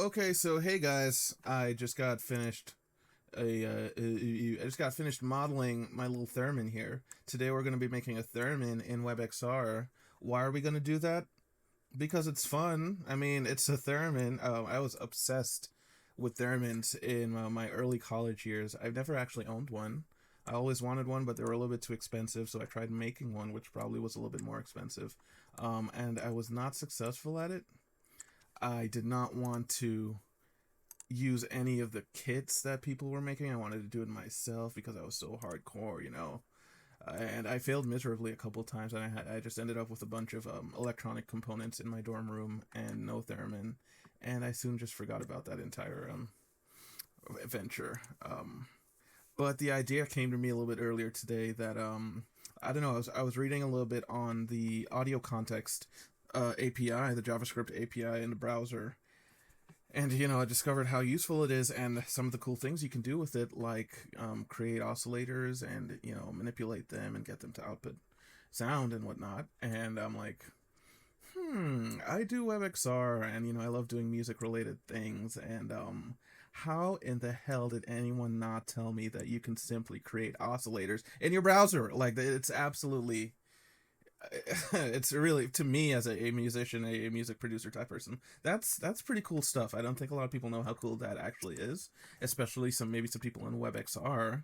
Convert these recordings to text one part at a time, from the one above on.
Okay, so hey guys, I just got finished I just got finished modeling my little theremin here. Today we're going to be making a theremin in WebXR. Why are we going to do that? Because it's fun. I mean, it's a theremin. I was obsessed with theremins in my early college years. I've never actually owned one. I always wanted one, but they were a little bit too expensive, so I tried making one, which probably was a little bit more expensive. And I was not successful at it. I did not want to use any of the kits that people were making. I wanted to do it myself because I was so hardcore, and I failed miserably a couple times, and I just ended up with a bunch of electronic components in my dorm room and no theremin, and I soon just forgot about that entire venture. But the idea came to me a little bit earlier today that I don't know. I was reading a little bit on the AudioContext API, the JavaScript API in the browser, and I discovered how useful it is and some of the cool things you can do with it, like create oscillators and manipulate them and get them to output sound and whatnot. And I'm like, I do WebXR, and I love doing music related things. And how in the hell did anyone not tell me that you can simply create oscillators in your browser? Like, it's absolutely it's really, to me as a musician, a music producer type person, that's pretty cool stuff. I don't think a lot of people know how cool that actually is, especially maybe some people in WebXR.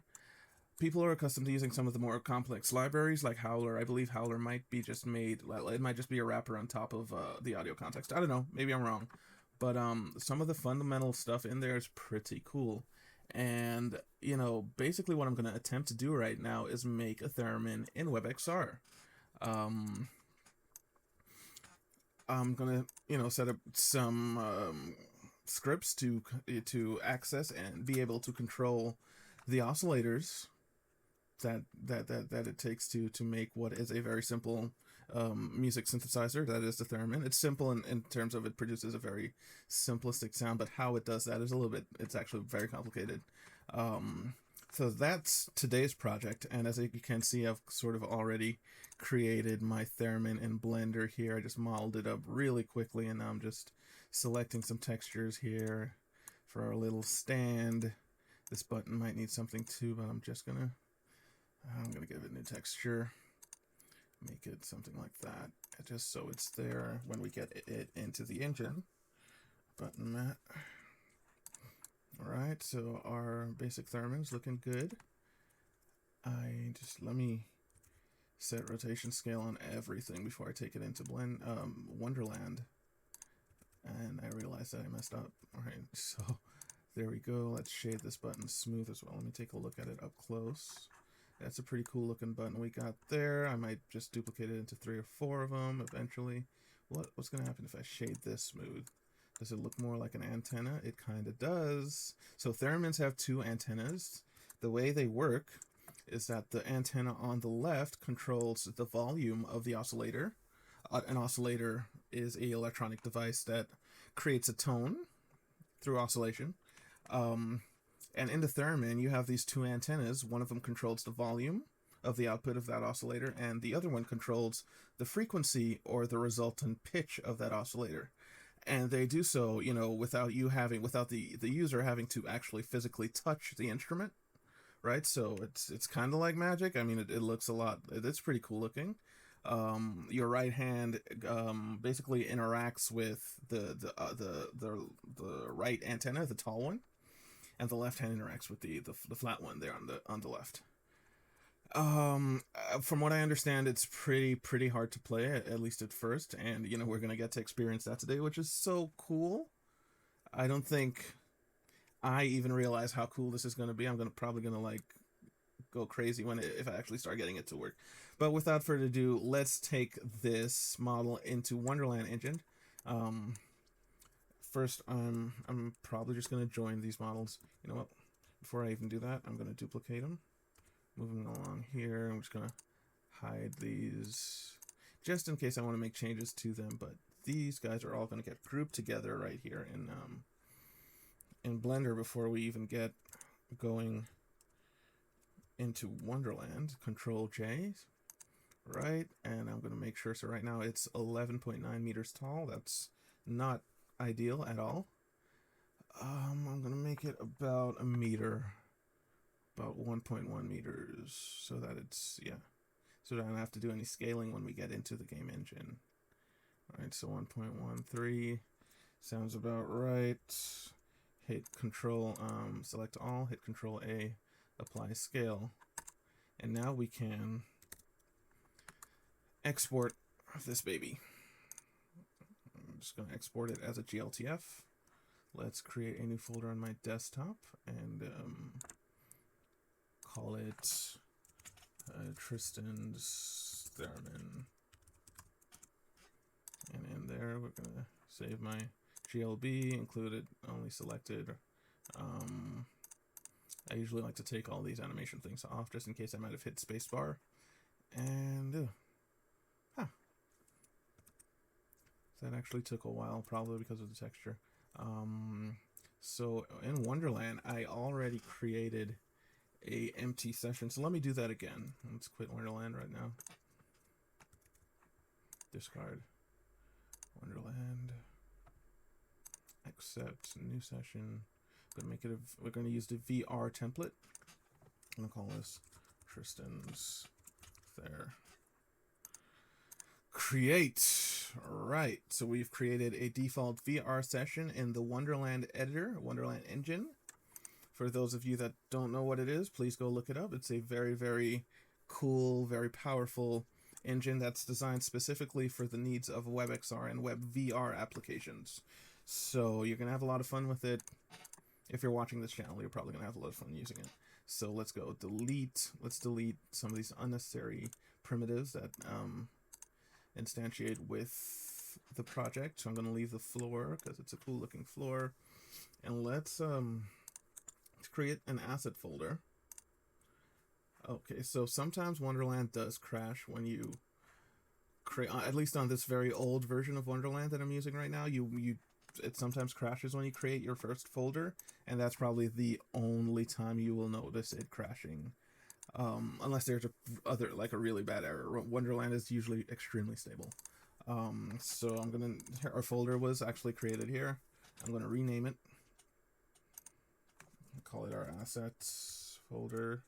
People are accustomed to using some of the more complex libraries like Howler. I believe Howler might be just made, it might just be a wrapper on top of the audio context. I don't know, maybe I'm wrong, but some of the fundamental stuff in there is pretty cool. And basically what I'm going to attempt to do right now is make a theremin in WebXR. um, I'm gonna, set up some scripts to access and be able to control the oscillators that it takes to make what is a very simple music synthesizer, that is the theremin. It's simple in terms of it produces a very simplistic sound, but how it does that is it's actually very complicated. So that's today's project, and as you can see, I've sort of already created my theremin in Blender here. I just modeled it up really quickly, and now I'm just selecting some textures here for our little stand. This button might need something too, but I'm gonna give it a new texture, make it something like that, just so it's there when we get it into the engine. Button mat. Alright, so our basic theremin's looking good. Let me set rotation scale on everything before I take it into Wonderland. And I realized that I messed up. Alright, so there we go. Let's shade this button smooth as well. Let me take a look at it up close. That's a pretty cool looking button we got there. I might just duplicate it into 3 or 4 of them eventually. What's going to happen if I shade this smooth? Does it look more like an antenna? It kind of does. So theremins have 2 antennas. The way they work is that the antenna on the left controls the volume of the oscillator. An oscillator is an electronic device that creates a tone through oscillation. And in the theremin, you have these 2 antennas. One of them controls the volume of the output of that oscillator, and the other one controls the frequency or the resultant pitch of that oscillator. And they do so, without the user having to actually physically touch the instrument, right? So it's kind of like magic. I mean, it looks a lot. It's pretty cool looking. Your right hand basically interacts with the right antenna, the tall one, and the left hand interacts with the flat one there on the left. From what I understand, it's pretty hard to play, at least at first, and we're gonna get to experience that today, which is so cool. I don't think I even realize how cool this is gonna be. I'm probably gonna like go crazy if I actually start getting it to work. But without further ado, let's take this model into Wonderland engine. First, I'm probably just gonna join these models. You know what? Before I even do that, I'm gonna duplicate them. Moving along here, I'm just gonna hide these just in case I want to make changes to them, but these guys are all gonna get grouped together right here in Blender before we even get going into Wonderland. Control J, right, and I'm gonna make sure, so right now it's 11.9 meters tall. That's not ideal at all. I'm gonna make it about a meter, about 1.1 meters, so that it's, yeah, so that I don't have to do any scaling when we get into the game engine. All right, so 1.13 sounds about right. Hit Control, select all, hit Control A, apply scale, and now we can export this baby. I'm just going to export it as a GLTF. Let's create a new folder on my desktop and call it Tristan's Theremin. And in there, we're going to save my GLB, included, only selected. I usually like to take all these animation things off just in case I might have hit spacebar. And that actually took a while, probably because of the texture. So in Wonderland, I already created a empty session. So let me do that again. Let's quit Wonderland right now. Discard Wonderland. Accept new session. I'm gonna make it we're gonna use the VR template. I'm gonna call this Tristan's there. Create. Right, so we've created a default VR session in the Wonderland editor, Wonderland engine. For those of you that don't know what it is, please go look it up. It's a very, very cool, very powerful engine that's designed specifically for the needs of WebXR and WebVR applications. So you're going to have a lot of fun with it. If you're watching this channel, you're probably going to have a lot of fun using it. So let's go delete. Let's delete some of these unnecessary primitives that instantiate with the project. So I'm going to leave the floor because it's a cool looking floor. And let's create an asset folder. Okay, so sometimes Wonderland does crash when you create, at least on this very old version of Wonderland that I'm using right now, it sometimes crashes when you create your first folder, and that's probably the only time you will notice it crashing. Unless there's a really bad error. Wonderland is usually extremely stable. So our folder was actually created here. I'm gonna rename it. Call it our assets folder.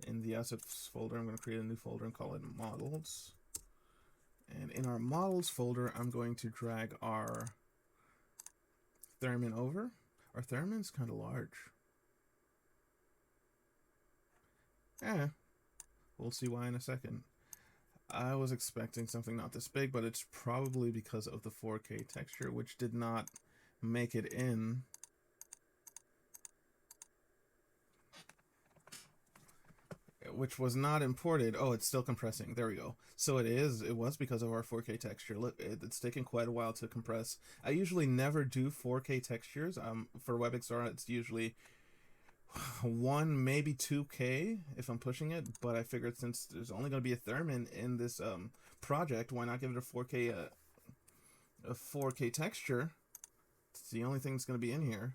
In the assets folder, I'm gonna create a new folder and call it models. And in our models folder, I'm going to drag our Theremin over. Our Theremin's kind of large. We'll see why in a second. I was expecting something not this big, but it's probably because of the 4K texture, which did not make it in. Which was not imported. Oh, it's still compressing. There we go. So it was because of our 4K texture. Look, it's taken quite a while to compress. I usually never do 4K textures. For WebXR, it's usually 1, maybe 2K if I'm pushing it, but I figured since there's only going to be a Theremin in this project, why not give it a 4K texture? It's the only thing that's going to be in here.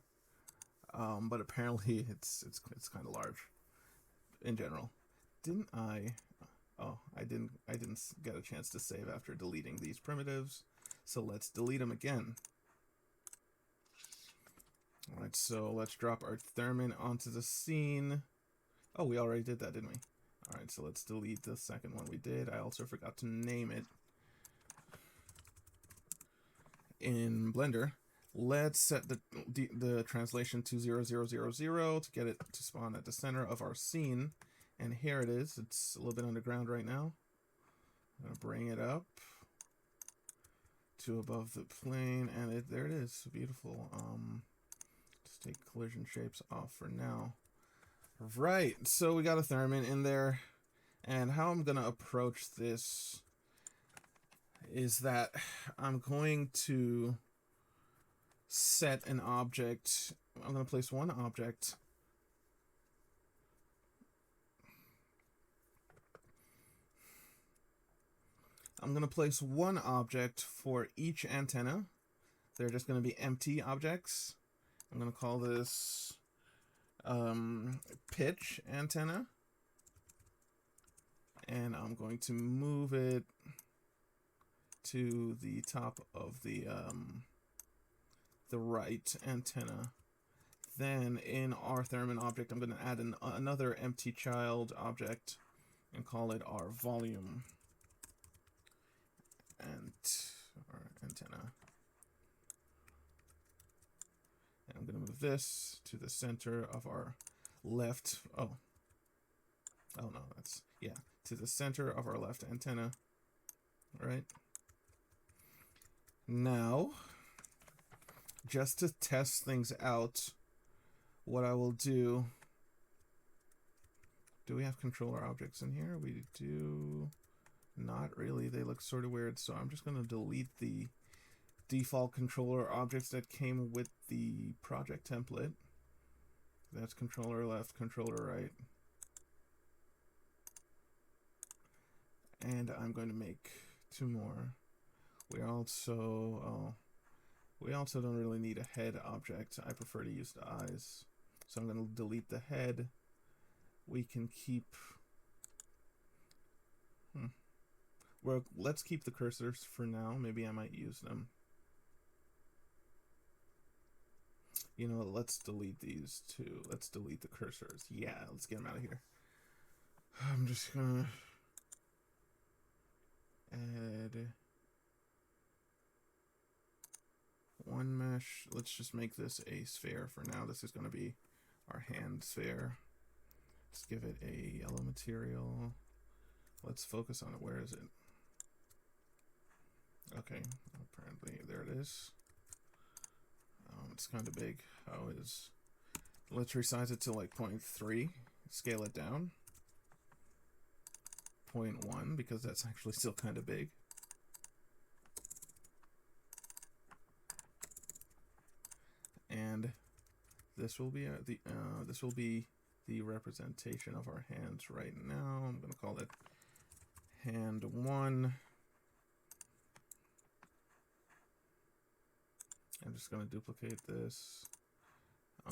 But apparently it's kind of large in general. Didn't I? Oh, I didn't get a chance to save after deleting these primitives. So let's delete them again. All right, so let's drop our Theremin onto the scene. Oh, we already did that, didn't we? All right, so let's delete the second one we did. I also forgot to name it in Blender. Let's set the translation to 0000 to get it to spawn at the center of our scene. And here it is. It's a little bit underground right now. I'm going to bring it up to above the plane, and there it is. Beautiful. Just take collision shapes off for now. Right, so we got a Theremin in there, and how I'm going to approach this is that I'm going to set an object. I'm going to place one object for each antenna. They're just going to be empty objects. I'm going to call this pitch antenna. And I'm going to move it to the top of the right antenna then in our Theremin object, I'm going to add another empty child object and call it our volume and our antenna. And I'm going to move this to the center of our left. Oh no, that's, yeah, to the center of our left antenna. All right. Now, just to test things out, what I will do we have controller objects in here? We do not really. They look sort of weird, so I'm just going to delete the default controller objects that came with the project template. That's controller left, controller right. And I'm going to make 2 more. We also don't really need a head object. I prefer to use the eyes. So I'm going to delete the head. We can keep... Well, let's keep the cursors for now. Maybe I might use them. You know what, let's delete these too. Let's delete the cursors. Yeah, let's get them out of here. I'm just going to add... one mesh. Let's just make this a sphere for now. This is going to be our hand sphere. Let's give it a yellow material. Let's focus on it. Where is it? Okay, apparently there it is. It's kind of big. Let's resize it to like 0.3. Scale it down. 0.1 because that's actually still kind of big. And this will be the representation of our hands right now. I'm going to call it hand 1. I'm just going to duplicate this.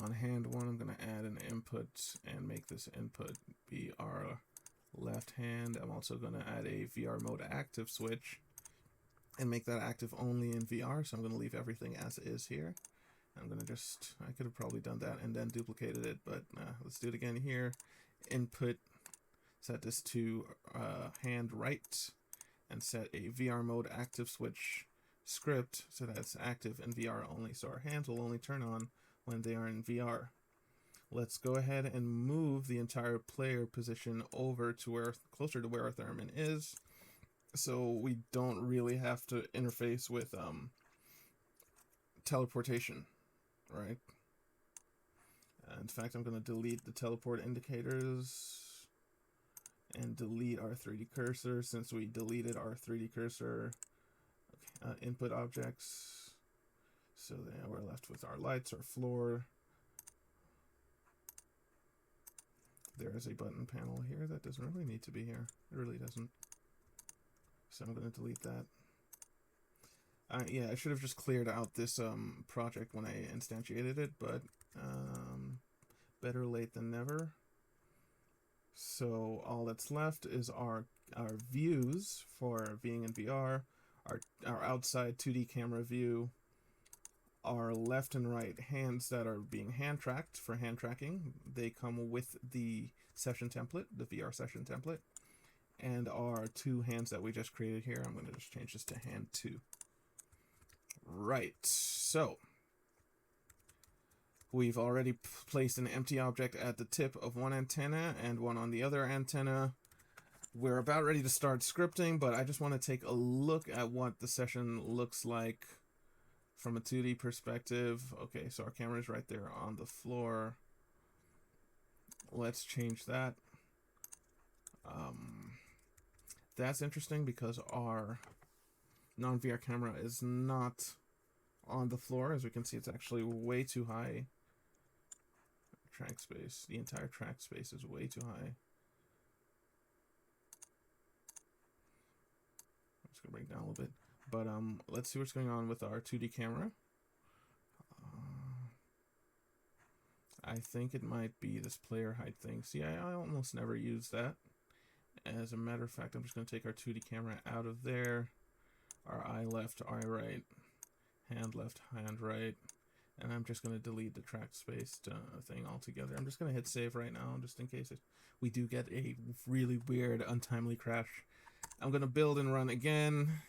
On hand 1, I'm going to add an input and make this input be our left hand. I'm also going to add a VR mode active switch and make that active only in VR. So I'm going to leave everything as is here. I'm going to I could have probably done that and then duplicated it, but let's do it again here. Input, set this to hand right, and set a VR mode active switch script so that it's active in VR only. So our hands will only turn on when they are in VR. Let's go ahead and move the entire player position over to closer to where our Theremin is, so we don't really have to interface with teleportation. Right. In fact, I'm going to delete the teleport indicators and delete our 3D cursor since we deleted our 3D cursor input objects. So then we're left with our lights, our floor. There is a button panel here that doesn't really need to be here. It really doesn't. So I'm going to delete that. Yeah, I should have just cleared out this project when I instantiated it, but better late than never. So all that's left is our views for being in VR, our outside 2D camera view, our left and right hands that are being hand tracked for hand tracking. They come with the session template, the VR session template, and our 2 hands that we just created here. I'm going to just change this to hand 2. Right, so we've already placed an empty object at the tip of one antenna and one on the other antenna. We're about ready to start scripting, but I just want to take a look at what the session looks like from a 2D perspective. Okay, so our camera is right there on the floor. Let's change that. That's interesting because our non-VR camera is not on the floor. As we can see, it's actually way too high. Track space, the entire track space is way too high. I'm just gonna bring it down a little bit, but let's see what's going on with our 2D camera. I think it might be this player height thing. See, I almost never use that. As a matter of fact, I'm just going to take our 2D camera out of there. Our eye left, eye right, hand left, hand right. And I'm just going to delete the track space thing altogether. I'm just going to hit save right now, just in case we do get a really weird, untimely crash. I'm going to build and run again.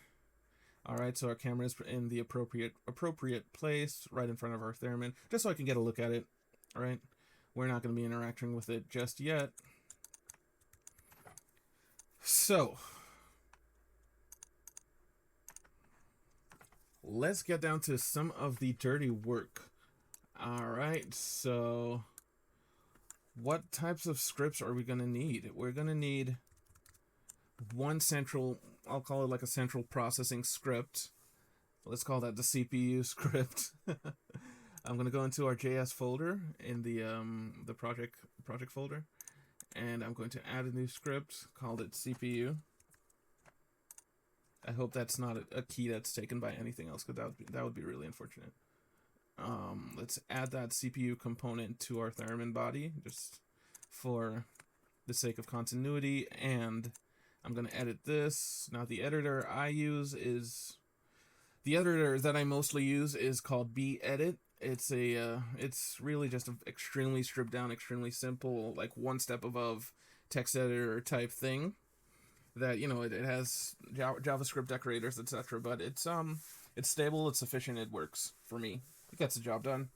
All right, so our camera is in the appropriate place, right in front of our Theremin, just so I can get a look at it. All right, we're not going to be interacting with it just yet. So let's get down to some of the dirty work. All right, so what types of scripts are we going to need? We're going to need one central, I'll call it like a central processing script. Let's call that the CPU script. I'm going to go into our JS folder in the project folder, and I'm going to add a new script called it CPU. I hope that's not a key that's taken by anything else, because that would be really unfortunate. Let's add that CPU component to our Theremin body, just for the sake of continuity, and I'm going to edit this. Now the editor that I mostly use is called bedit. It's really just an extremely stripped down, extremely simple, like one step above text editor type thing. That, you know, it has JavaScript decorators, etc. But it's stable, it's efficient, it works for me. It gets the job done.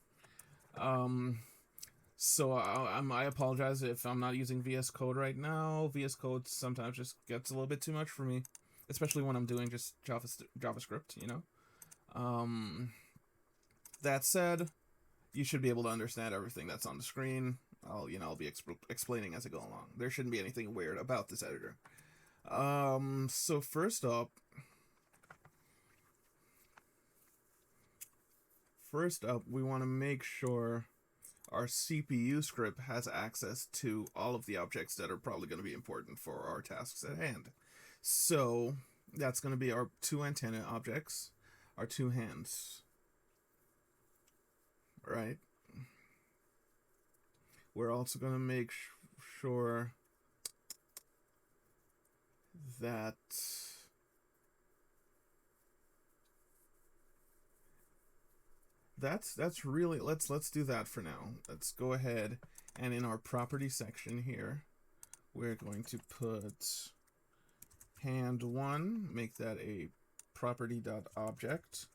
So I apologize if I'm not using VS Code right now. VS Code sometimes just gets a little bit too much for me, especially when I'm doing just JavaScript, you know. That said, you should be able to understand everything that's on the screen. I'll be explaining as I go along. There shouldn't be anything weird about this editor. So first up, we want to make sure our CPU script has access to all of the objects that are probably going to be important for our tasks at hand. So that's going to be our two antenna objects, our two hands, right? We're also going to make sure that that's really, let's do that for now. Let's go ahead, and in our property section here, we're going to put hand1, make that a property.object.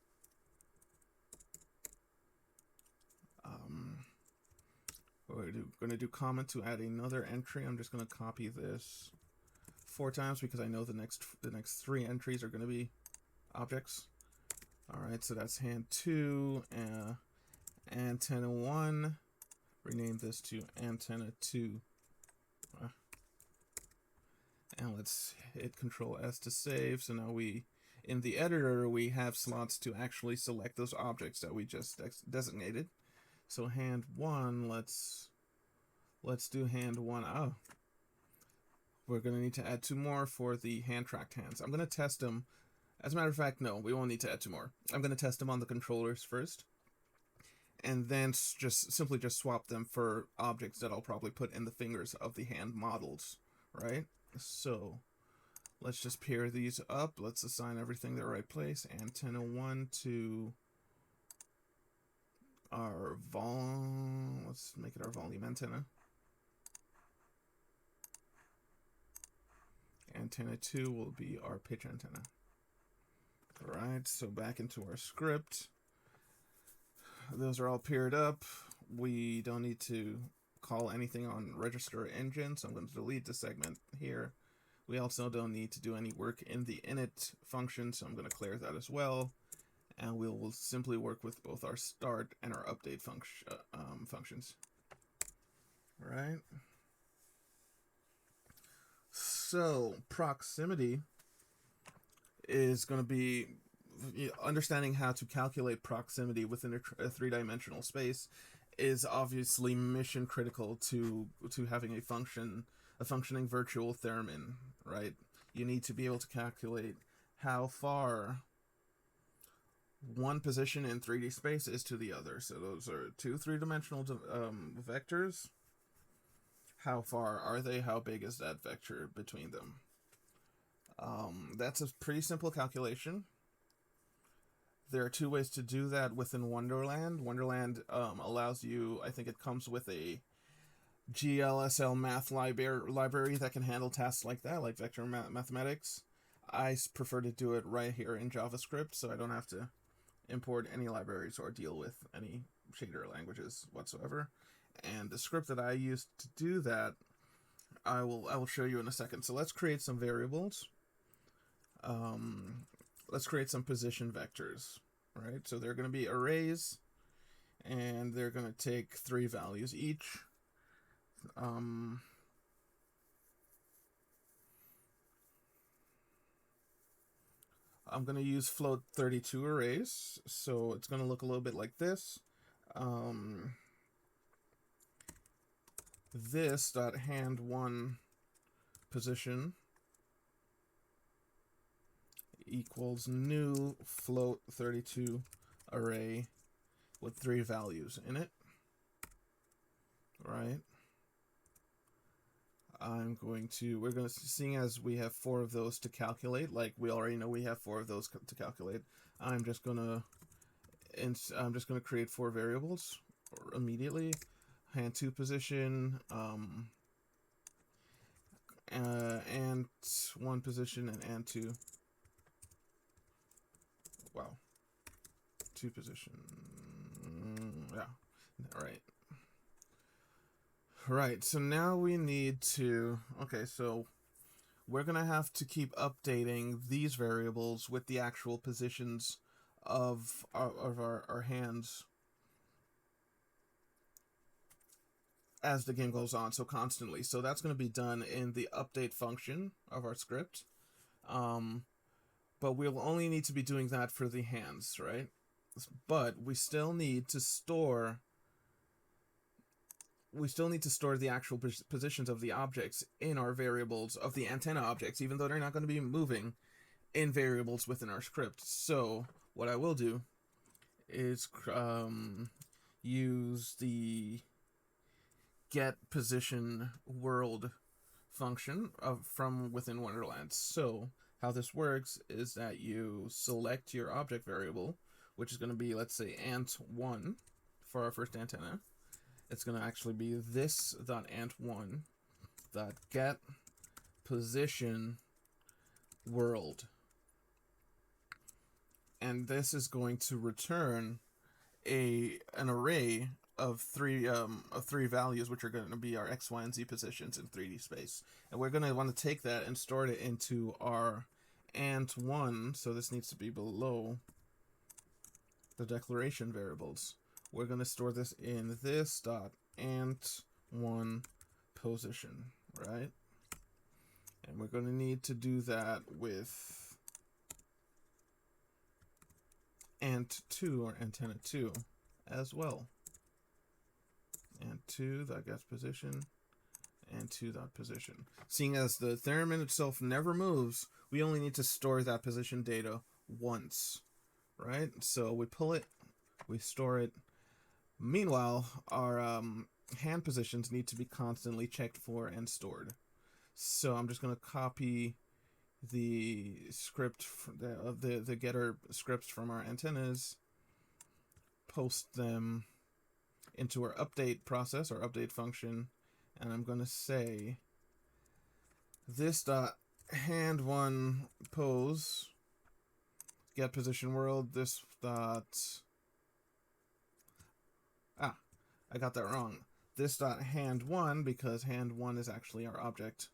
We're going to do comment to add another entry. I'm just going to copy this 4 times because I know the next 3 entries are going to be objects. All right, so that's hand2, antenna1. Rename this to antenna2. And let's hit Control S to save. So now in the editor, we have slots to actually select those objects that we just designated. So hand1, let's do hand1. Oh, we're going to need to add 2 more for the hand-tracked hands. I'm going to test them. As a matter of fact, no, we won't need to add 2 more. I'm going to test them on the controllers first, and then simply swap them for objects that I'll probably put in the fingers of the hand models, right? So let's just pair these up. Let's assign everything the right place. Antenna 1 to our let's make it our volume antenna. Antenna 2 will be our pitch antenna. All right, so back into our script. Those are all paired up. We don't need to call anything on register engine, so I'm going to delete the segment here. We also don't need to do any work in the init function, so I'm going to clear that as well. And we'll simply work with both our start and our update functions. All right. So proximity is going to be understanding how to calculate proximity within a 3-dimensional space is obviously mission critical to having a functioning virtual Theremin, right? You need to be able to calculate how far one position in 3D space is to the other. So those are 2 3-dimensional vectors. How far are they? How big is that vector between them? That's a pretty simple calculation. There are two ways to do that within Wonderland. Wonderland allows you, I think it comes with a GLSL math library that can handle tasks like that, like vector mathematics. I prefer to do it right here in JavaScript, so I don't have to import any libraries or deal with any shader languages whatsoever. And the script that I used to do that, I will show you in a second. So let's create some variables. Let's create some position vectors, right? So they're going to be arrays, and they're going to take 3 values each. I'm going to use float 32 arrays, so it's going to look a little bit like this. This dot hand one position equals new float 32 array with 3 values in it, right? We're going to, seeing as we have 4 of those to calculate, like we already know we have 4 of those to calculate, I'm just going to create 4 variables immediately. Hand 2 position, and 1 position, and 2. Wow. 2 position. Yeah. Alright. Right, so now we need to, okay, so we're going to have to keep updating these variables with the actual positions of our hands as the game goes on, so constantly. So that's going to be done in the update function of our script. But we'll only need to be doing that for the hands, right? But we still need to store the actual positions of the objects in our variables of the antenna objects, even though they're not going to be moving in variables within our script. So what I will do is use the get position world function from within Wonderland. So how this works is that you select your object variable, which is going to be, let's say, ant1 for our first antenna. It's going to actually be this.ant1.get position world. And this is going to return an array of three values, which are going to be our X, Y, and Z positions in 3D space. And we're going to want to take that and store it into our ant1, so this needs to be below the declaration variables. We're going to store this in this.ant1 position, right? And we're going to need to do that with ant2 or antenna 2 as well. ant2 that gets position, ant2 dot position. Seeing as the theremin itself never moves, we only need to store that position data once, right? So we pull it, we store it. Meanwhile, our hand positions need to be constantly checked for and stored. So I'm just going to copy the script, the getter scripts from our antennas, post them into our update process, our update function, and I'm going to say this dot hand one pose get position world, this dot, I got that wrong. This dot hand one, because hand one is actually our object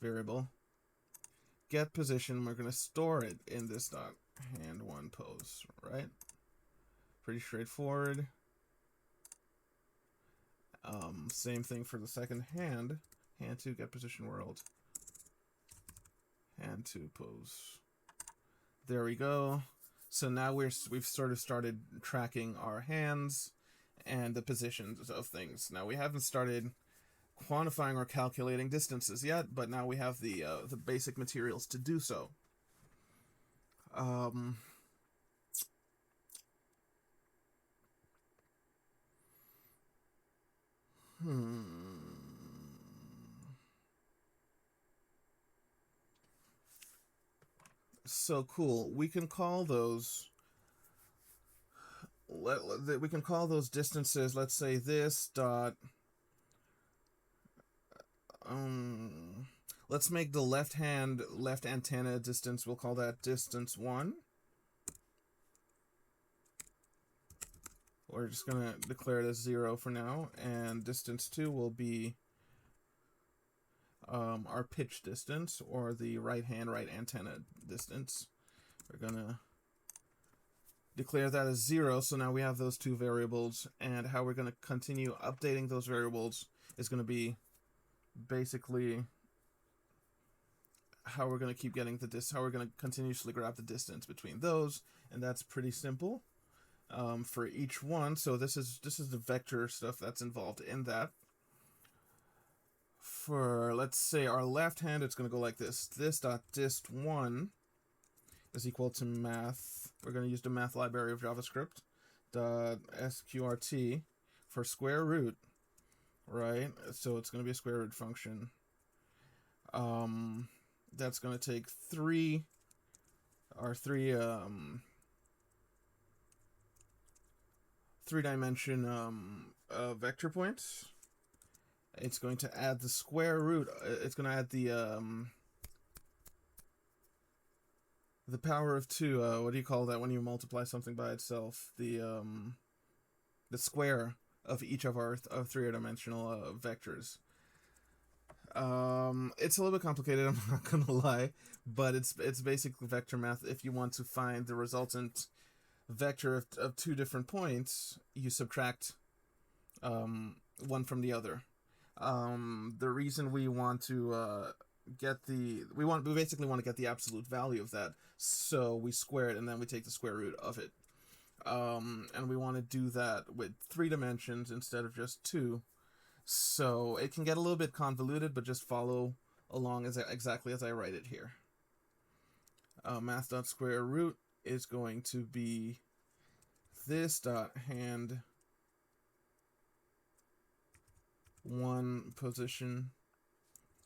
variable. Get position, we're going to store it in this dot hand one pose, right? Pretty straightforward. Same thing for the second hand. Hand 2 get position world. Hand 2 pose. There we go. So now we've sort of started tracking our hands and the positions of things. Now we haven't started quantifying or calculating distances yet, but now we have the basic materials to do so. So cool. We can call those we can call those distances, let's say this dot, let's make the left antenna distance, we'll call that distance 1. We're just going to declare it as 0 for now, and distance 2 will be our pitch distance, or the right antenna distance. We're going to declare that as 0, so now we have those two variables, and how we're going to continue updating those variables is going to be basically how we're going to keep getting how we're going to continuously grab the distance between those, and that's pretty simple. For each one, so this is the vector stuff that's involved in that. For, let's say, our left hand, it's going to go like this. This dot dist1 is equal to math. We're going to use the math library of JavaScript. Dot sqrt for square root, right? So it's going to be a square root function. That's going to take three three-dimension vector points. It's going to add the square root. It's going to add the power of 2. What do you call that when you multiply something by itself? The square of each of our three-dimensional vectors. It's a little bit complicated, I'm not gonna lie, but it's basically vector math. If you want to find the resultant vector of two different points, you subtract one from the other. The reason we want to we basically want to get the absolute value of that, so we square it and then we take the square root of it. And we want to do that with 3 dimensions instead of just 2. So it can get a little bit convoluted, but just follow along exactly as I write it here. Math.square root is going to be this dot hand 1 position.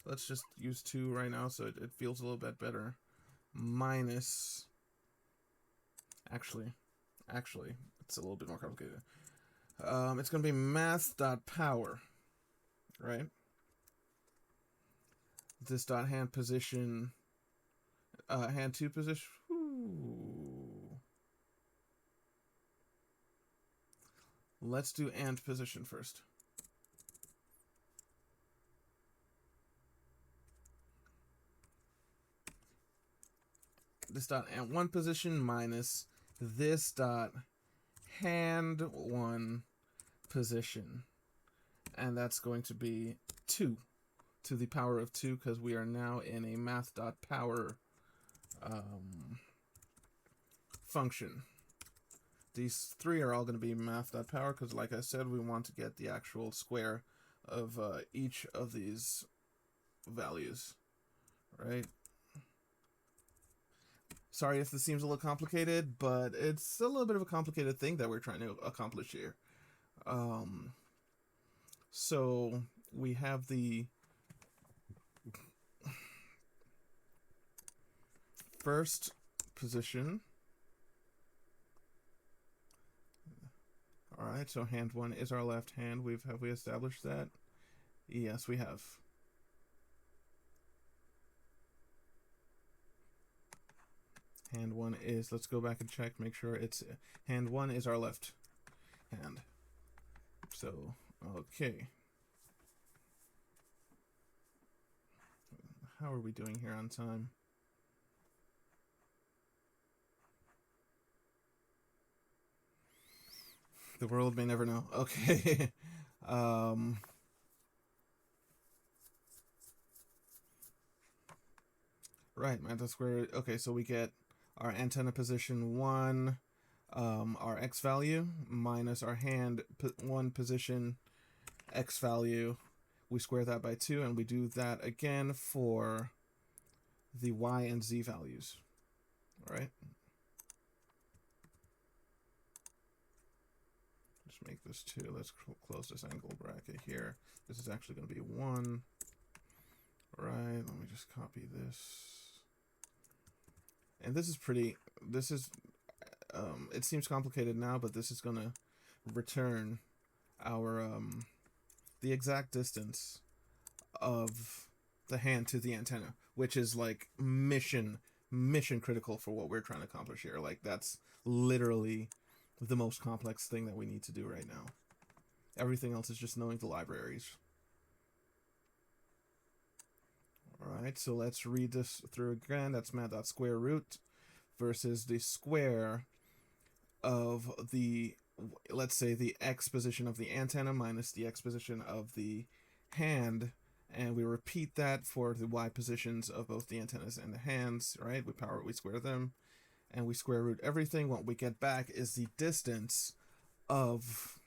Let's just use 2 right now so it feels a little bit better. Minus, actually, it's a little bit more complicated. It's going to be math.power, right? This dot hand position, hand 2 position. Ooh. Let's do and position first. This dot and 1 position minus this dot hand 1 position, and that's going to be 2 to the power of 2, because we are now in a math.power function. These 3 are all going to be math.power because, like I said, we want to get the actual square of each of these values, right? Sorry if this seems a little complicated, but it's a little bit of a complicated thing that we're trying to accomplish here. So we have the first position. All right, so hand 1 is our left hand. Have we established that? Yes, we have. Hand 1 is, let's go back and check, make sure it's, hand 1 is our left hand. So, okay. How are we doing here on time? The world may never know. Okay. Right, math square. Okay, so we get our antenna position 1, our x value, minus our hand 1 position x value. We square that by 2, and we do that again for the y and z values. All right. Just make this 2. Let's close this angle bracket here. This is actually going to be 1. Right, let me just copy this. And this is it seems complicated now, but this is going to return our the exact distance of the hand to the antenna, which is like mission critical for what we're trying to accomplish here. Like, that's literally the most complex thing that we need to do right now. Everything else is just knowing the libraries. Alright, so let's read this through again. That's mat.square root versus the square of the, let's say, the x position of the antenna minus the x position of the hand, and we repeat that for the y positions of both the antennas and the hands, right? We square them, and we square root everything. What we get back is the distance of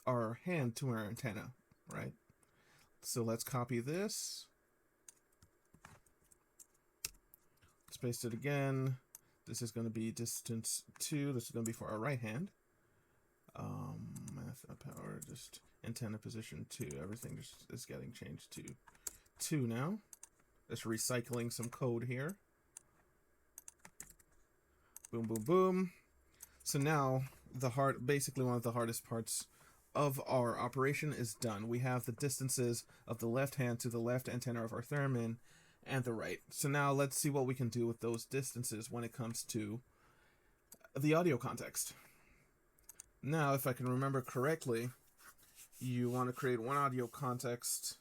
our hand to our antenna, right? So let's copy this. Let's paste it again. This is going to be distance 2. This is going to be for our right hand. Math power, just antenna position 2. Everything just is getting changed to 2 now. Just recycling some code here. Boom, boom, boom. So now basically one of the hardest parts of our operation is done. We have the distances of the left hand to the left antenna of our theremin and the right. So now let's see what we can do with those distances when it comes to the audio context. Now, if I can remember correctly, you want to create one audio context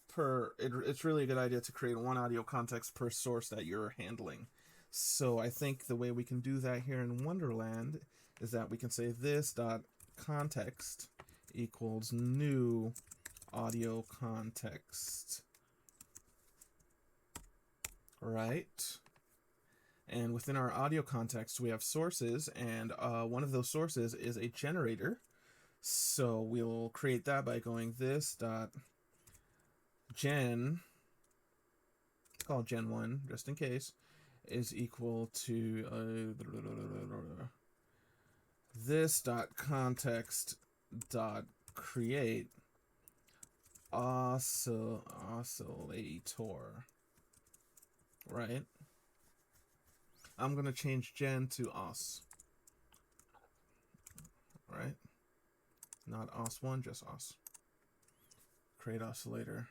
per, it's really a good idea to create one audio context per source that you're handling. So I think the way we can do that here in Wonderland is that we can say this dot context equals new audio context. Right? And within our audio context, we have sources, and one of those sources is a generator. So we'll create that by going this dot gen, call it gen1 just in case, is equal to this dot context dot create oscillator. Right? I'm going to change gen to os. Right? Not os1, just os. Create oscillator.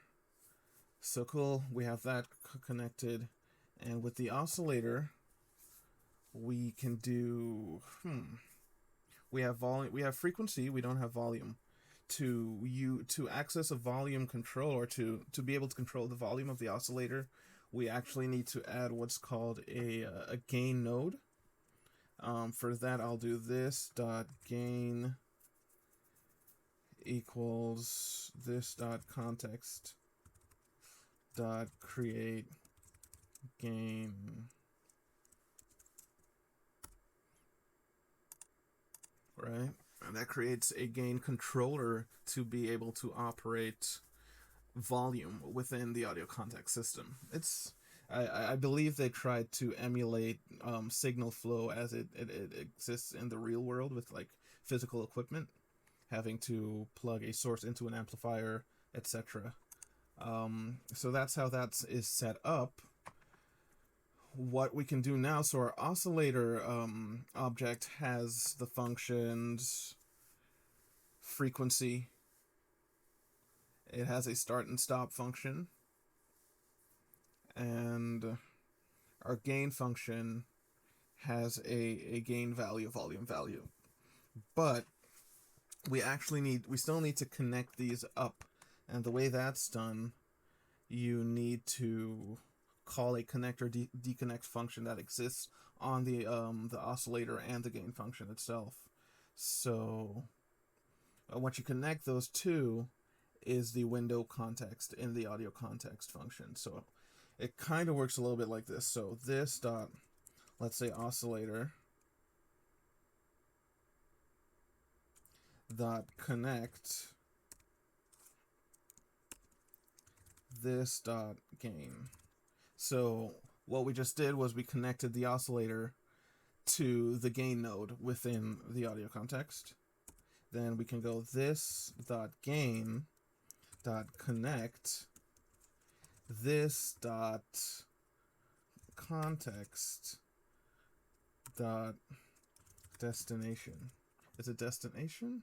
So cool. We have that connected. And with the oscillator, we can do, we have volume, we have frequency, we don't have volume. To access a volume control, or to be able to control the volume of the oscillator, we actually need to add what's called a gain node. For that, I'll do this dot gain equals this dot context dot create gain. Right? And that creates a gain controller to be able to operate volume within the audio context system. I believe they tried to emulate signal flow as it exists in the real world with like physical equipment, having to plug a source into an amplifier, etc. So that's how that is set up. What we can do now, so our oscillator object has the functions frequency. It has a start and stop function, and our gain function has a gain value, volume value. But we still need to connect these up, and the way that's done, you need to call a connect or deconnect function that exists on the oscillator and the gain function itself. So once you connect those two, is the window context in the audio context function. So it kind of works a little bit like this. So this dot, let's say oscillator dot connect this dot gain. So what we just did was we connected the oscillator to the gain node within the audio context. Then we can go this dot gain dot connect this dot context dot destination. Is it destination?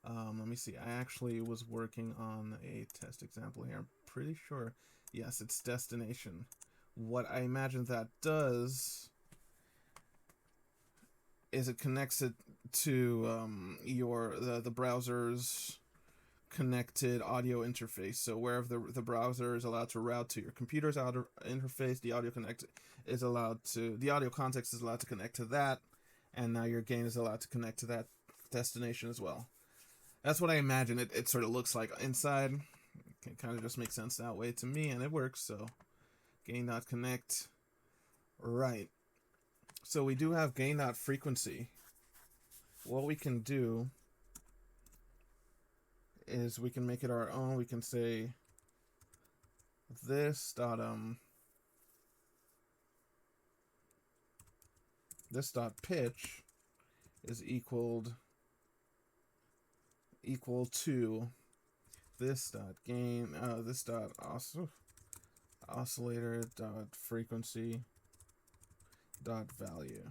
Let me see. I actually was working on a test example here. I'm pretty sure. Yes, it's destination. What I imagine that does is it connects it to the browser's connected audio interface. So wherever the browser is allowed to route to your computer's audio interface, the audio context is allowed to connect to that, and now your gain is allowed to connect to that destination as well. That's what I imagine it sort of looks like inside. It kind of just makes sense that way to me, and it works. So gain.connect. Right. So we do have gain.frequency. What we can do is we can make it our own. We can say this dot pitch is equal to this dot gain this dot oscillator dot frequency dot value,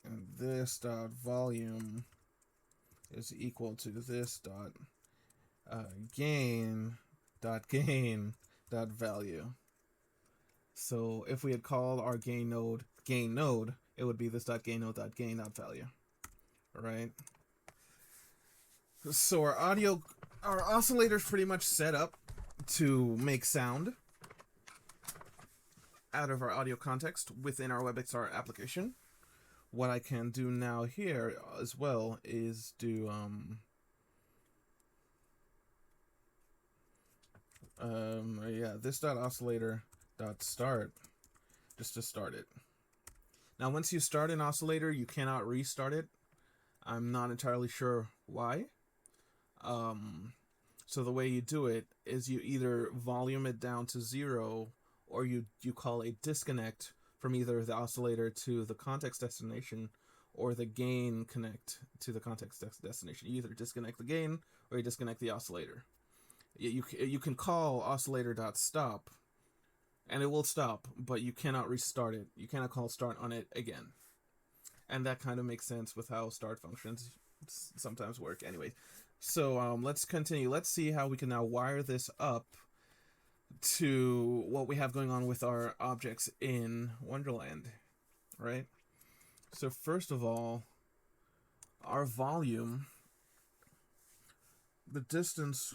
and this dot volume is equal to this dot gain dot value. So if we had called our gain node, it would be this dot gain node dot gain dot value. Right? So our oscillator's pretty much set up to make sound out of our audio context within our WebXR application. What I can do now here as well is do this dot oscillator dot start, just to start it. Now once you start an oscillator, you cannot restart it. I'm not entirely sure why. So the way you do it is you either volume it down to 0, or you call a disconnect from either the oscillator to the context destination or the gain connect to the context destination. You either disconnect the gain or you disconnect the oscillator. You can call oscillator.stop and it will stop, but you cannot restart it. You cannot call start on it again. And that kind of makes sense with how start functions sometimes work. Anyway, so let's continue. Let's see how we can now wire this up to what we have going on with our objects in Wonderland, right? So first of all, our volume, the distance,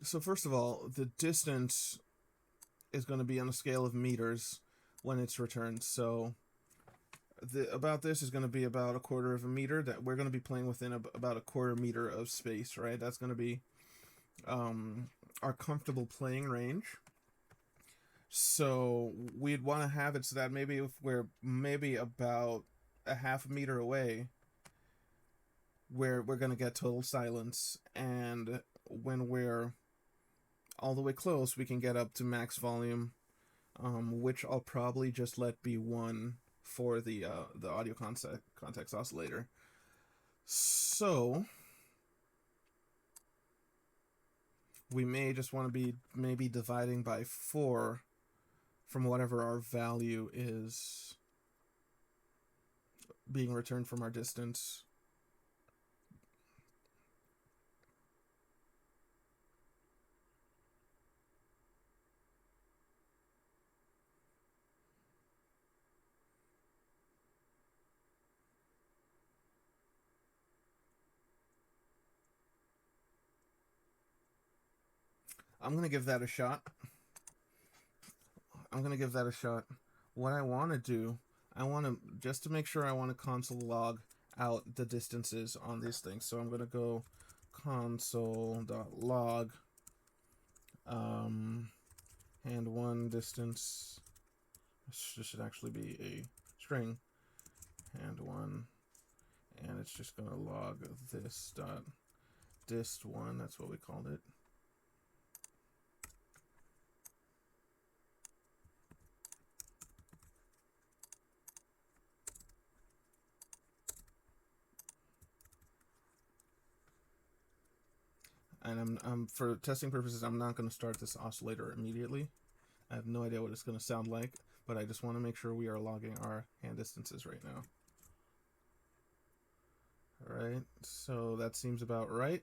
so first of all, the distance is going to be on a scale of meters when it's returned. So about this is going to be about 1/4 of a meter. That we're going to be playing within about 1/4 meter of space, right? That's going to be our comfortable playing range. So we'd want to have it so that maybe if we're maybe about 1/2 meter away, we're going to get total silence, and when we're all the way close, we can get up to max volume, which I'll probably just let be 1 for the audio context oscillator. So we may just want to be maybe dividing by 4 from whatever our value is being returned from our distance. I'm going to give that a shot. What I want to do, just to make sure, I want to console log out the distances on these things. So I'm going to go console.log hand1 distance. This should actually be a string, hand1, and it's just going to log this dot dist1. That's what we called it. And I'm for testing purposes, I'm not going to start this oscillator immediately. I have no idea what it's going to sound like, but I just want to make sure we are logging our hand distances right now. Alright, so that seems about right.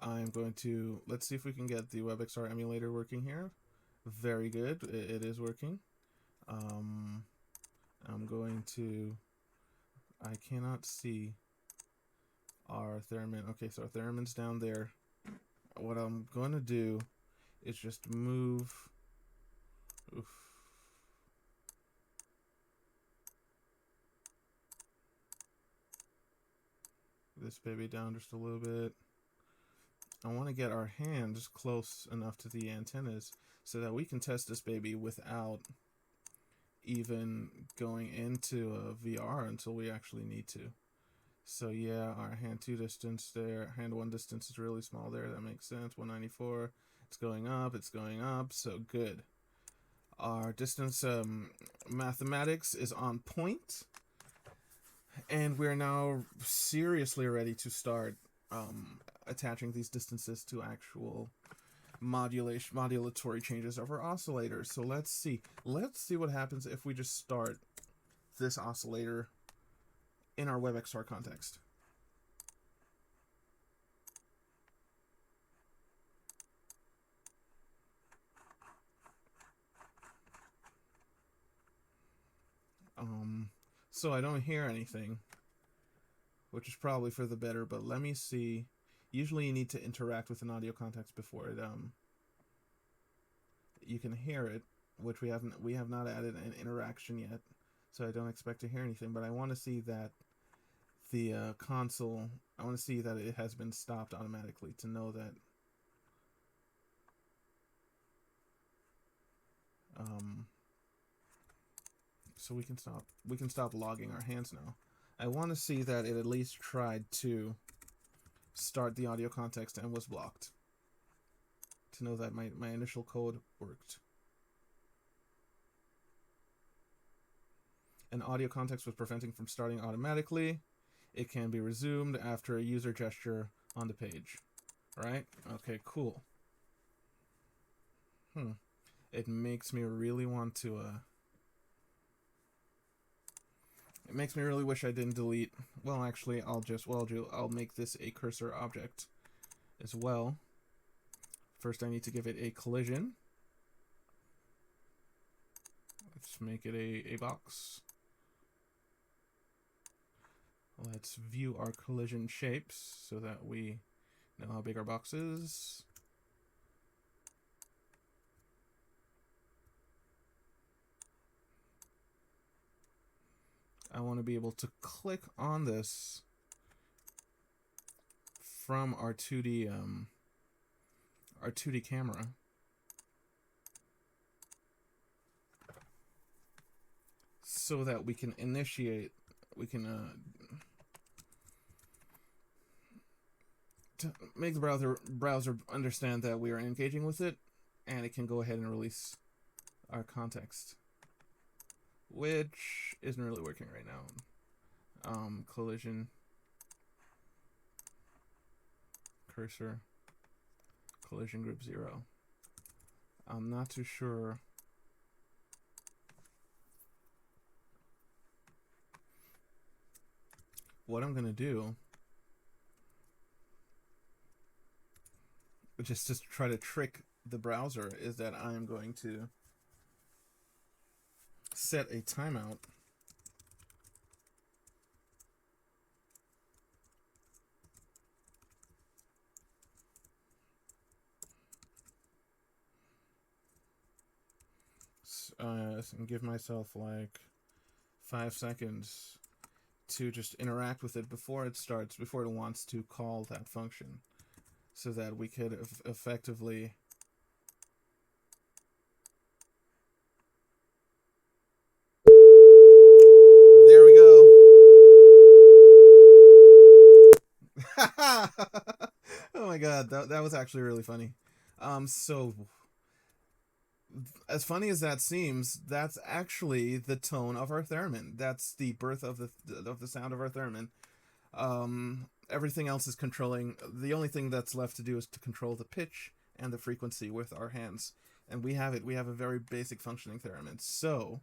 I'm going to, let's see if we can get the WebXR emulator working here. Very good, it is working. I'm going to, I cannot see our theremin. Okay, so our theremin's down there. What I'm going to do is just move, this baby down just a little bit. I want to get our hands close enough to the antennas so that we can test this baby without even going into a VR until we actually need to. So yeah, our hand 2 distance there, hand 1 distance is really small there. That makes sense. 194. It's going up, so good. Our distance mathematics is on point, and we're now seriously ready to start attaching these distances to actual modulatory changes of our oscillators. So let's see what happens if we just start this oscillator in our WebXR context. So I don't hear anything, which is probably for the better, but let me see. Usually you need to interact with an audio context before it you can hear it, which we have not added an interaction yet, so I don't expect to hear anything, but I want to see that the console, I want to see that it has been stopped automatically to know that so we can stop logging our hands now. I want to see that it at least tried to start the audio context and was blocked, to know that my initial code worked. An audio context was preventing from starting automatically. It can be resumed after a user gesture on the page. Right? Okay, cool. It makes me really want to it makes me really wish I didn't delete. Well, actually, I'll make this a cursor object as well. First, I need to give it a collision. Let's make it a box. Let's view our collision shapes so that we know how big our box is. I want to be able to click on this from our 2D camera. So that we can initiate, we can to make the browser understand that we are engaging with it, and it can go ahead and release our context, which isn't really working right now. Collision, cursor, collision group 0. I'm not too sure. What I'm gonna do, just to try to trick the browser, is that I am going to set a timeout and give myself like 5 seconds to just interact with it before it starts, before it wants to call that function, so that we could effectively there we go. Oh my god, that was actually really funny. So as funny as that seems, that's actually the tone of our theremin. That's the birth of the sound of our theremin. Everything else is controlling. The only thing that's left to do is to control the pitch and the frequency with our hands. And we have it. We have a very basic functioning theremin. So,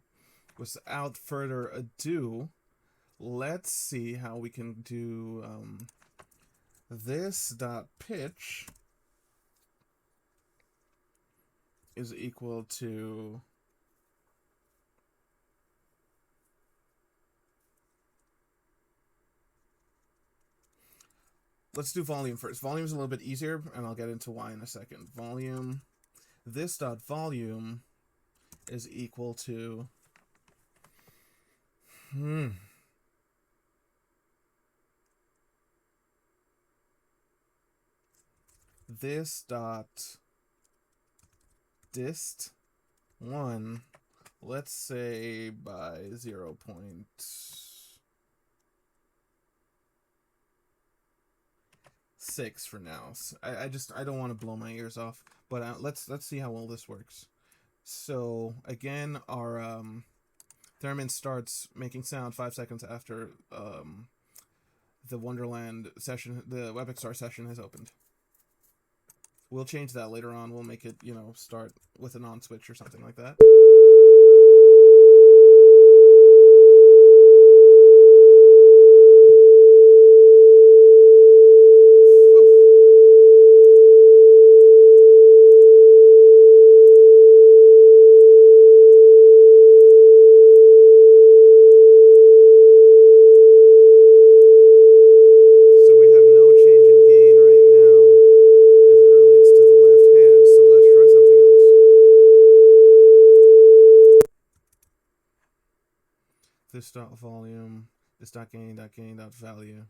without further ado, let's see how we can do this dot pitch is equal to let's do volume first. Volume is a little bit easier, and I'll get into why in a second. Volume, this dot volume is equal to this dot dist 1, let's say by 0.6 for now. I don't want to blow my ears off, but let's see how well this works. So again, our theremin starts making sound 5 seconds after the Wonderland session, the WebXR session has opened. We'll change that later on. We'll make it, you know, start with an on switch or something like that. This dot volume, this dot gain dot value.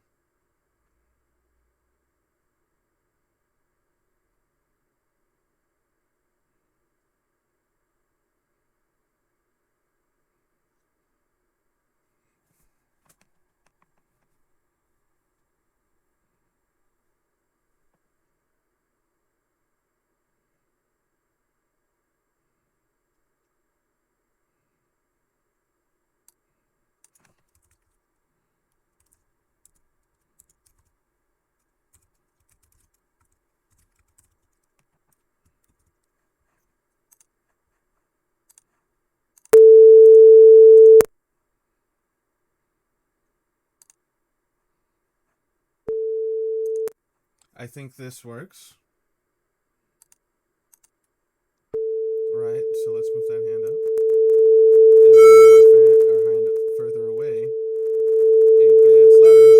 I think this works. Right, so let's move that hand up. As we move our hand further away, it gets louder,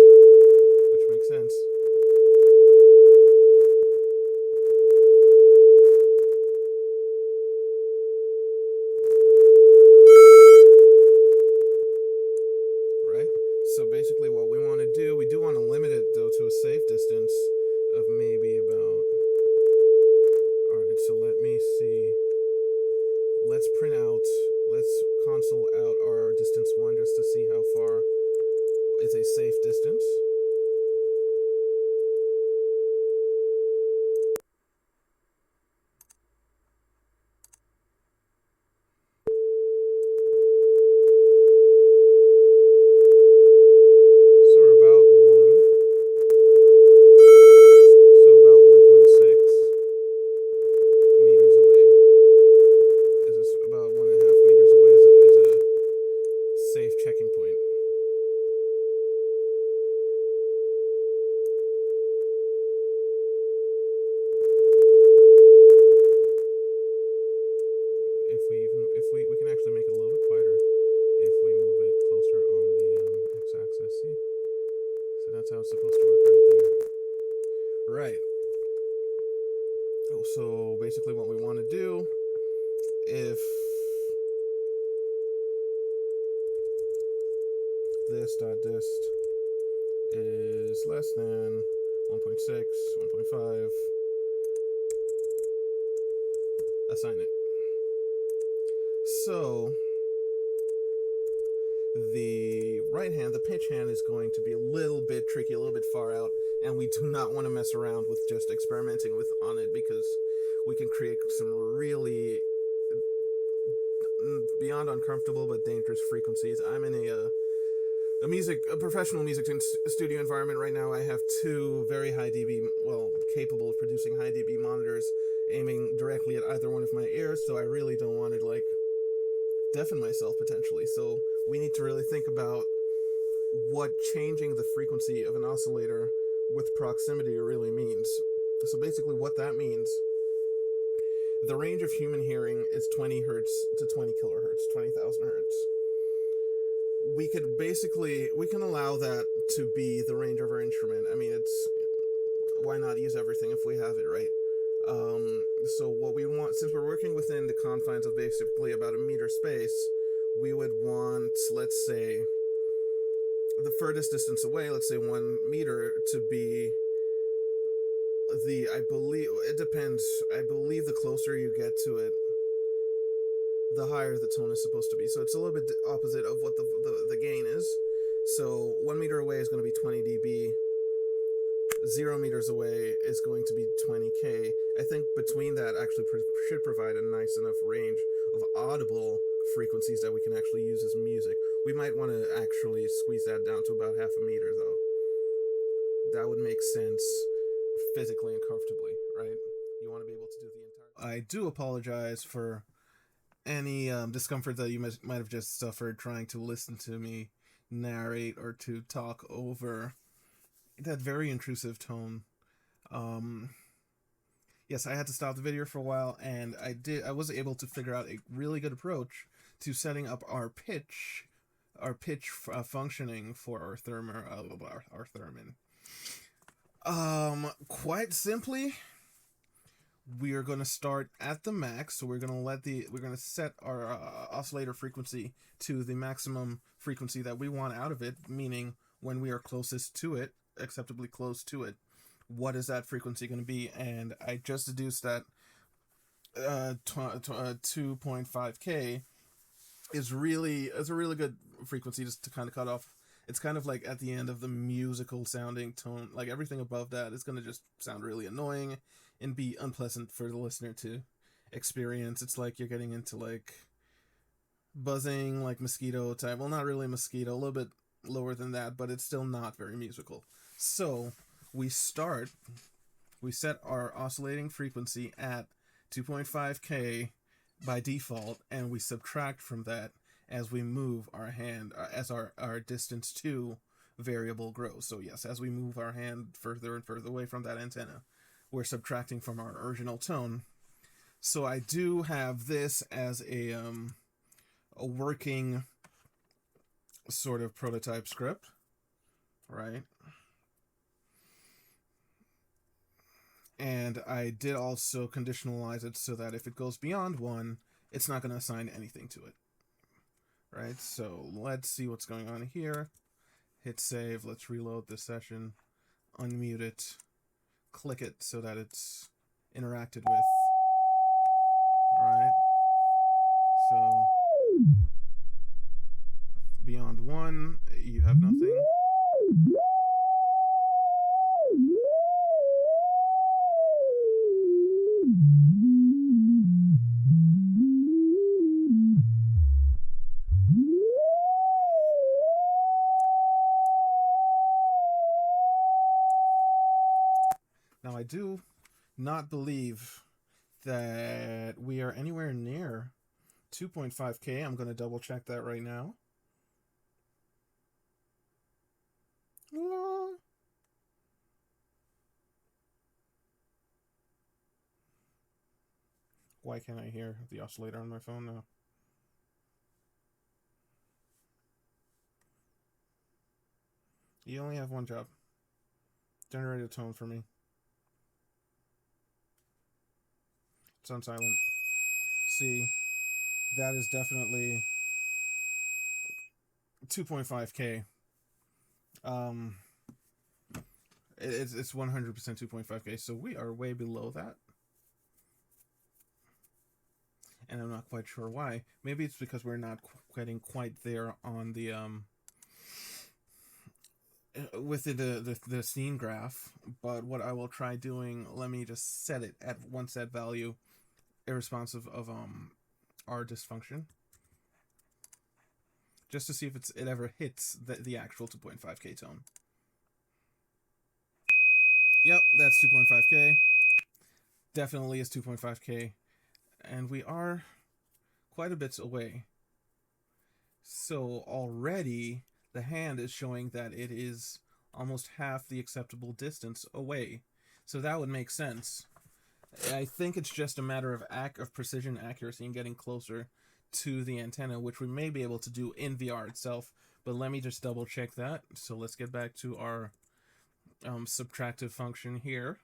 which makes sense. Right, so basically what we want to do, we do want to limit it though to a safe distance of maybe about, alright, so let me see, let's console out our distance 1 just to see how far is a safe distance. So basically what we want to do, if this dot dist is less than 1.6, 1.5, assign it. So the right hand, the pitch hand, is going to be a little bit tricky, a little bit far out, and we do not want to mess around with just experimenting on it, because we can create some really beyond uncomfortable but dangerous frequencies. I'm in a professional music studio environment right now. I have two very high dB, well, capable of producing high dB monitors aiming directly at either one of my ears, so I really don't want to like deafen myself potentially. So we need to really think about what changing the frequency of an oscillator with proximity really means. So basically what that means, the range of human hearing is 20 hertz to 20 kilohertz, 20,000 hertz. We can allow that to be the range of our instrument. I mean, why not use everything if we have it, right? So what we want, since we're working within the confines of basically about a meter space, we would want, let's say, the furthest distance away, let's say 1 meter, to be I believe, it depends, I believe the closer you get to it, the higher the tone is supposed to be. So it's a little bit opposite of what the gain is. So 1 meter away is going to be 20 dB. 0 meters away is going to be 20K. I think between that actually should provide a nice enough range of audible frequencies that we can actually use as music. We might want to actually squeeze that down to about half a meter, though. That would make sense physically and comfortably, right? You want to be able to do the entire... I do apologize for any discomfort that you might have just suffered trying to listen to me narrate or to talk over that very intrusive tone. Yes, I had to stop the video for a while, and I was able to figure out a really good approach to setting up our pitch functioning for our Theremin. Quite simply, we are going to start at the max. So we're going to set our oscillator frequency to the maximum frequency that we want out of it, meaning when we are closest to it, acceptably close to it, what is that frequency going to be? And I just deduced that 2.5K is a really good frequency just to kind of cut off. It's kind of like at the end of the musical sounding tone. Like everything above that is going to just sound really annoying and be unpleasant for the listener to experience. It's like you're getting into like buzzing, like mosquito type. Well, not really mosquito, a little bit lower than that, but it's still not very musical. So we set our oscillating frequency at 2.5K by default, and we subtract from that as we move our hand, as our distance to variable grows. So yes, as we move our hand further and further away from that antenna, we're subtracting from our original tone. So I do have this as a working sort of prototype script, right? And I did also conditionalize it so that if it goes beyond 1, it's not going to assign anything to it. Right, so let's see what's going on here. Hit save, let's reload this session, unmute it, click it so that it's interacted with. Alright, so beyond 1, you have nothing. Now, I do not believe that we are anywhere near 2.5K. I'm going to double check that right now. Why can't I hear the oscillator on my phone now? You only have one job. Generate a tone for me. It's on silent. See, that is definitely 2.5K. It's 100% 2.5K, so we are way below that. And I'm not quite sure why. Maybe it's because we're not getting quite there on the with the scene graph. But what I will try doing, let me just set it at one set value, irresponsive of our dysfunction, just to see if it ever hits the actual 2.5K tone. Yep, that's 2.5K. definitely is 2.5K, and we are quite a bit away. So already the hand is showing that it is almost half the acceptable distance away. So that would make sense. I think it's just a matter of precision, accuracy, and getting closer to the antenna, which we may be able to do in VR itself. But let me just double check that. So let's get back to our subtractive function here,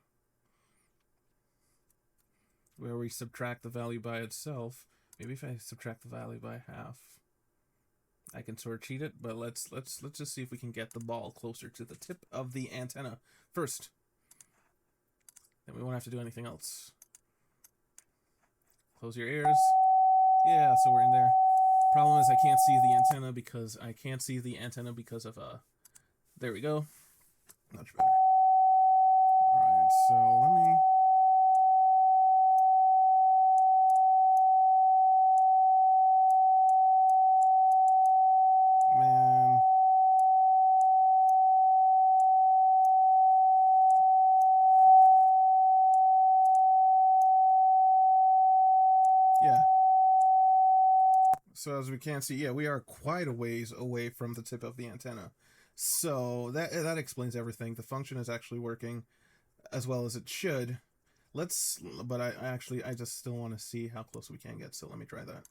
where we subtract the value by itself. Maybe if I subtract the value by half, I can sort of cheat it. But let's just see if we can get the ball closer to the tip of the antenna first. Then we won't have to do anything else. Close your ears. Yeah, so we're in there. Problem is I can't see the antenna because of there we go. Much better. Alright, so let me man. Yeah. So as we can see, yeah, we are quite a ways away from the tip of the antenna. So that explains everything. The function is actually working as well as it should. But I just still want to see how close we can get. So let me try that.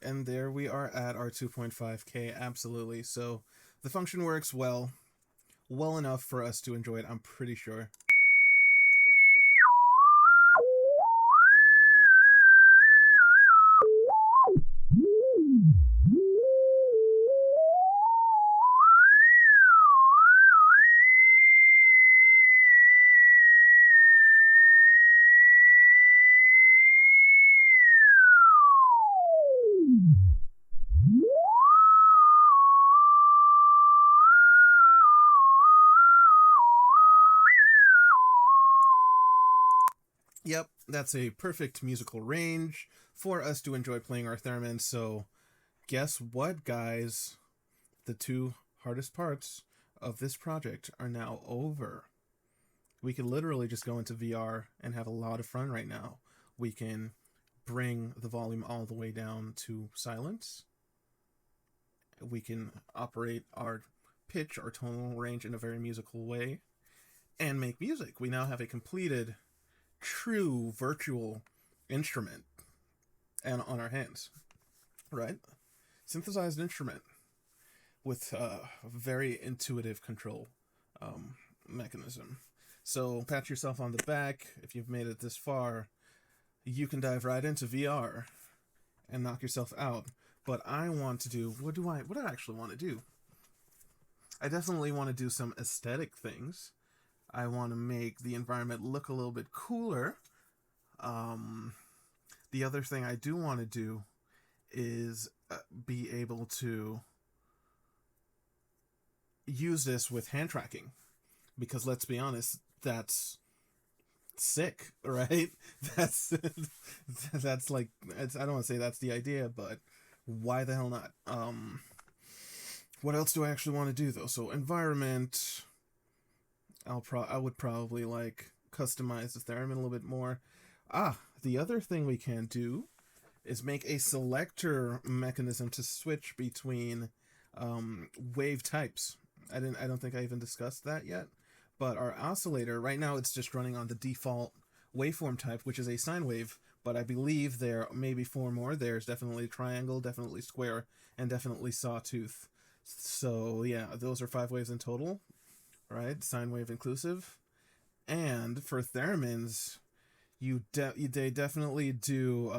And there we are at our 2.5K, absolutely. So the function works well enough for us to enjoy it, I'm pretty sure. Yep, that's a perfect musical range for us to enjoy playing our theremin. So guess what, guys? The two hardest parts of this project are now over. We can literally just go into VR and have a lot of fun right now. We can bring the volume all the way down to silence. We can operate our pitch, our tonal range in a very musical way, and make music. We now have a completed true virtual instrument and on our hands, right? Synthesized instrument with a very intuitive control mechanism. So pat yourself on the back if you've made it this far. You can dive right into VR and knock yourself out. But I want to do, what do I actually want to do? I definitely want to do some aesthetic things. I want to make the environment look a little bit cooler. The other thing I do want to do is be able to use this with hand tracking, because let's be honest, that's sick, right? That's like, I don't want to say that's the idea, but why the hell not? What else do I actually want to do though? So environment, I would probably like customize the theremin a little bit more. The other thing we can do is make a selector mechanism to switch between wave types. I don't think I even discussed that yet. But our oscillator, right now it's just running on the default waveform type, which is a sine wave, but I believe there may be 4 more. There's definitely triangle, definitely square, and definitely sawtooth. So yeah, those are 5 waves in total, right? Sine wave inclusive. And for theremins, they definitely do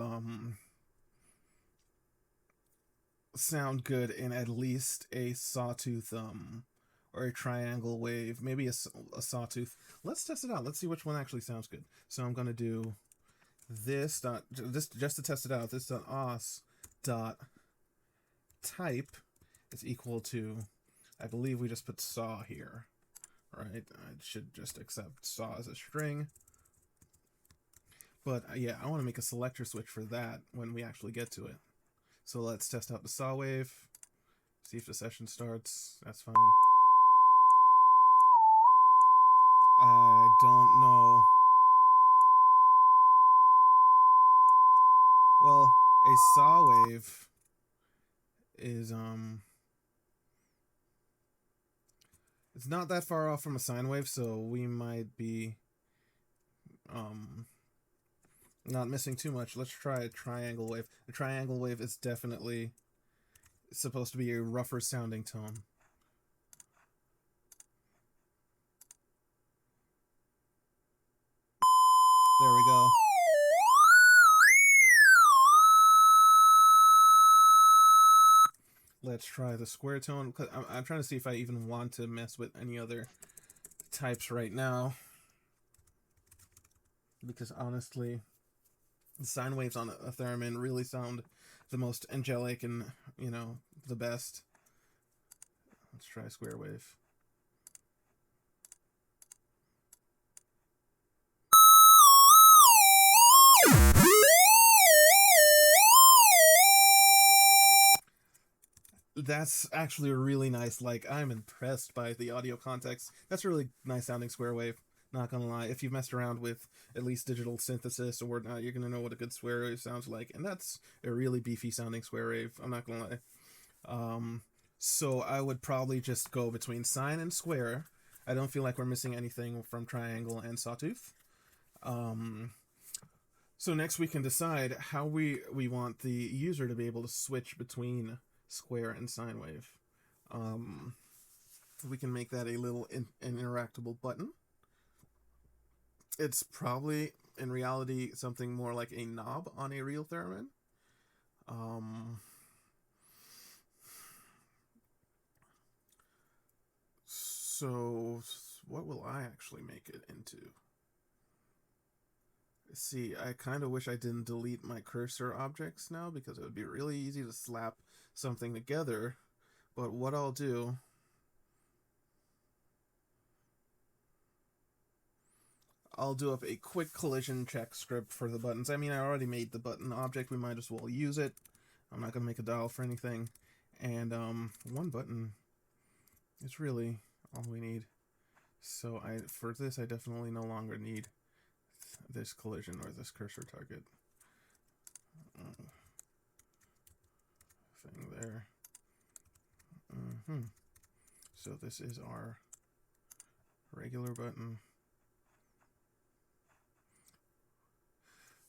sound good in at least a sawtooth or a triangle wave, maybe a sawtooth. Let's test it out. Let's see which one actually sounds good. So I'm going to do this just to test it out. This .os .type is equal to, I believe we just put saw here, right? I should just accept saw as a string. But yeah, I want to make a selector switch for that when we actually get to it. So let's test out the saw wave. See if the session starts. That's fine. I don't know. Well, a saw wave is it's not that far off from a sine wave, so we might be not missing too much. Let's try a triangle wave. A triangle wave is definitely supposed to be a rougher sounding tone. There we go. Let's try the square tone. I'm trying to see if I even want to mess with any other types right now, because honestly, the sine waves on a theremin really sound the most angelic and, you know, the best. Let's try square wave. That's actually a really nice, like, I'm impressed by the audio context. That's a really nice sounding square wave, not gonna lie. If you've messed around with at least digital synthesis or whatnot, you're gonna know what a good square wave sounds like, and that's a really beefy sounding square wave, I'm not gonna lie. So I would probably just go between sine and square. I don't feel like we're missing anything from triangle and sawtooth. So next we can decide how we want the user to be able to switch between square and sine wave. We can make that a little an interactable button. It's probably in reality something more like a knob on a real theremin. So what will I actually make it into? See, I kind of wish I didn't delete my cursor objects now, because it would be really easy to slap something together. But what I'll do, I'll do up a quick collision check script for the buttons. I mean, I already made the button object. We might as well use it. I'm not going to make a dial for anything. And one button is really all we need. So for this, I definitely no longer need this collision or this cursor target thing there. So this is our regular button.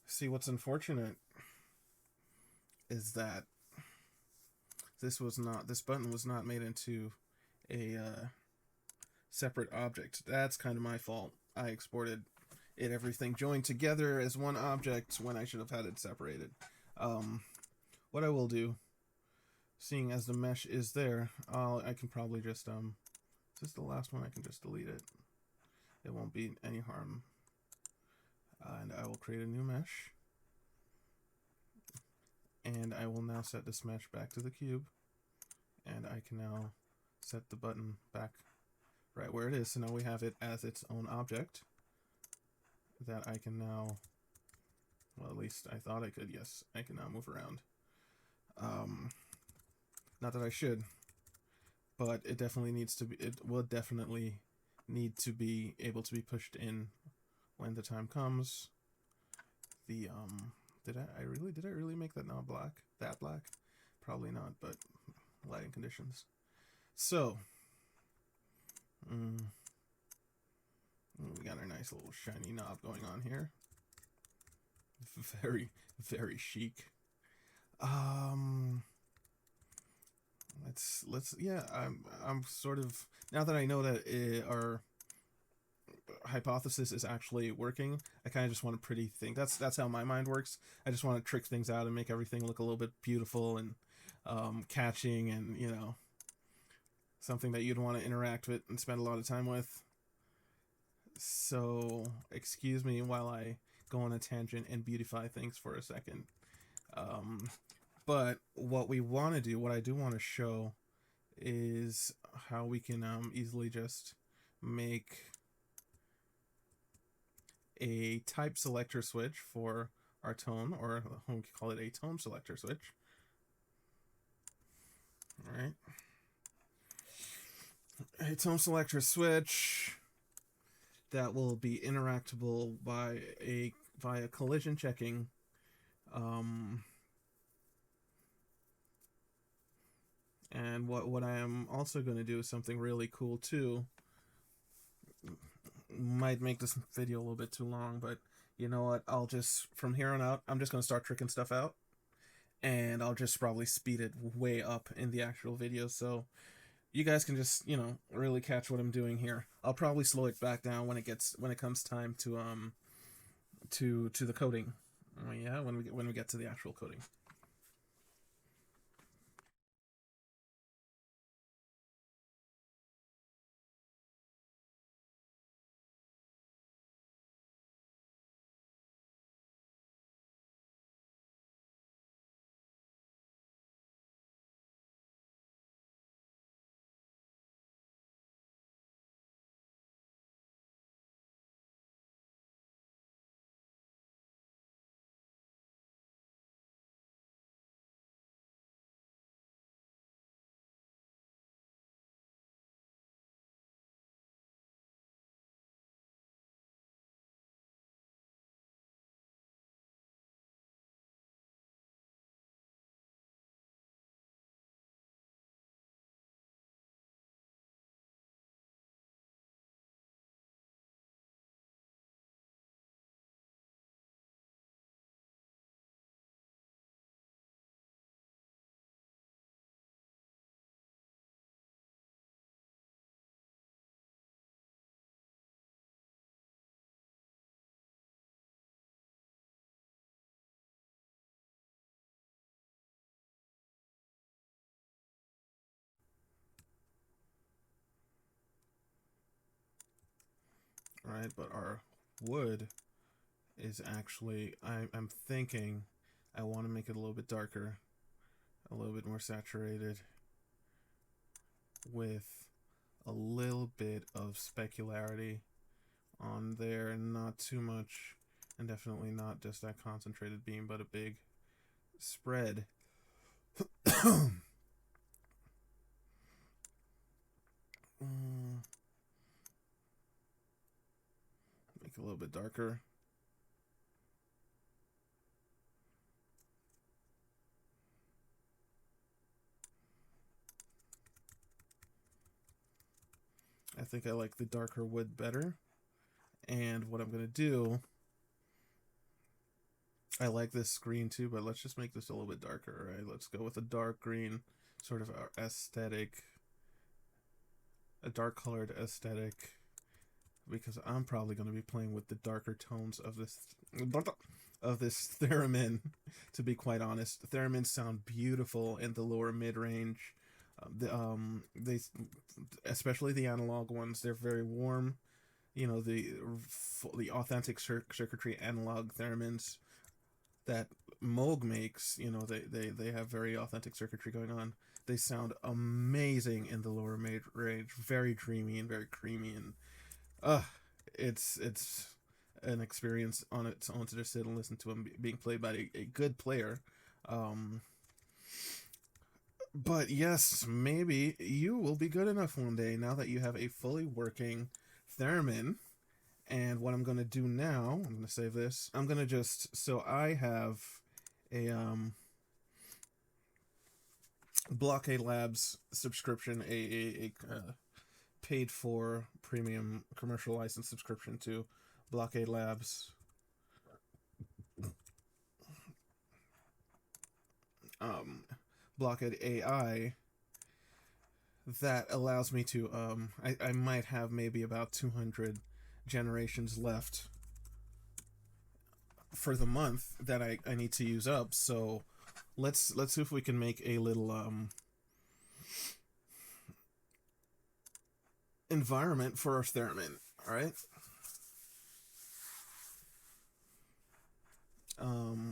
See, what's unfortunate is that this button was not made into a separate object. That's kind of my fault. I exported it, everything joined together as one object when I should have had it separated. What I will do, seeing as the mesh is there, I can probably just, is this the last one? I can just delete it. It won't be any harm. And I will create a new mesh. And I will now set this mesh back to the cube. And I can now set the button back right where it is. So now we have it as its own object that I can now, well, at least I thought I could. Yes, I can now move around. Not that I should, but it definitely needs to be, it will definitely need to be able to be pushed in when the time comes. The, did I really make that not black? That black? Probably not, but lighting conditions. So, we got our nice little shiny knob going on here. Very, very chic. Yeah, I'm sort of, now that I know that our hypothesis is actually working, I kind of just want a pretty thing. That's how my mind works. I just want to trick things out and make everything look a little bit beautiful and catching, and, you know, something that you'd want to interact with and spend a lot of time with. So excuse me while I go on a tangent and beautify things for a second. But what we want to do, what I do want to show, is how we can easily just make a type selector switch for our tone, or we can call it a tone selector switch. All right. a tone selector switch that will be interactable via collision checking. And what I am also going to do is something really cool too. Might make this video a little bit too long, but you know what? I'll just, from here on out, I'm just going to start tricking stuff out. And I'll just probably speed it way up in the actual video, so you guys can just, you know, really catch what I'm doing here. I'll probably slow it back down when it comes time to the coding. Yeah, when we get to the actual coding. Right, but our wood is actually, I'm thinking I want to make it a little bit darker, a little bit more saturated, with a little bit of specularity on there, not too much, and definitely not just that concentrated beam, but a big spread. Make it a little bit darker. I think I like the darker wood better. And what I'm going to do, I like this green too, but let's just make this a little bit darker, right? Let's go with a dark green, sort of our aesthetic, a dark colored aesthetic, because I'm probably going to be playing with the darker tones of this theremin, to be quite honest. Theremins sound beautiful in the lower mid-range. They, especially the analog ones, they're very warm. You know, the authentic circuitry analog theremins that Moog makes, you know, they have very authentic circuitry going on. They sound amazing in the lower mid range, very dreamy and very creamy, and it's an experience on its own to just sit and listen to them being played by a good player. But yes, maybe you will be good enough one day now that you have a fully working theremin. And what I'm going to do now, I'm going to save this. I'm going to just, so I have a Blockade Labs subscription, a paid for premium commercial license subscription to Blockade Labs. Blockade AI that allows me to, I might have maybe about 200 generations left for the month that I need to use up. So let's see if we can make a little environment for our theremin. All right.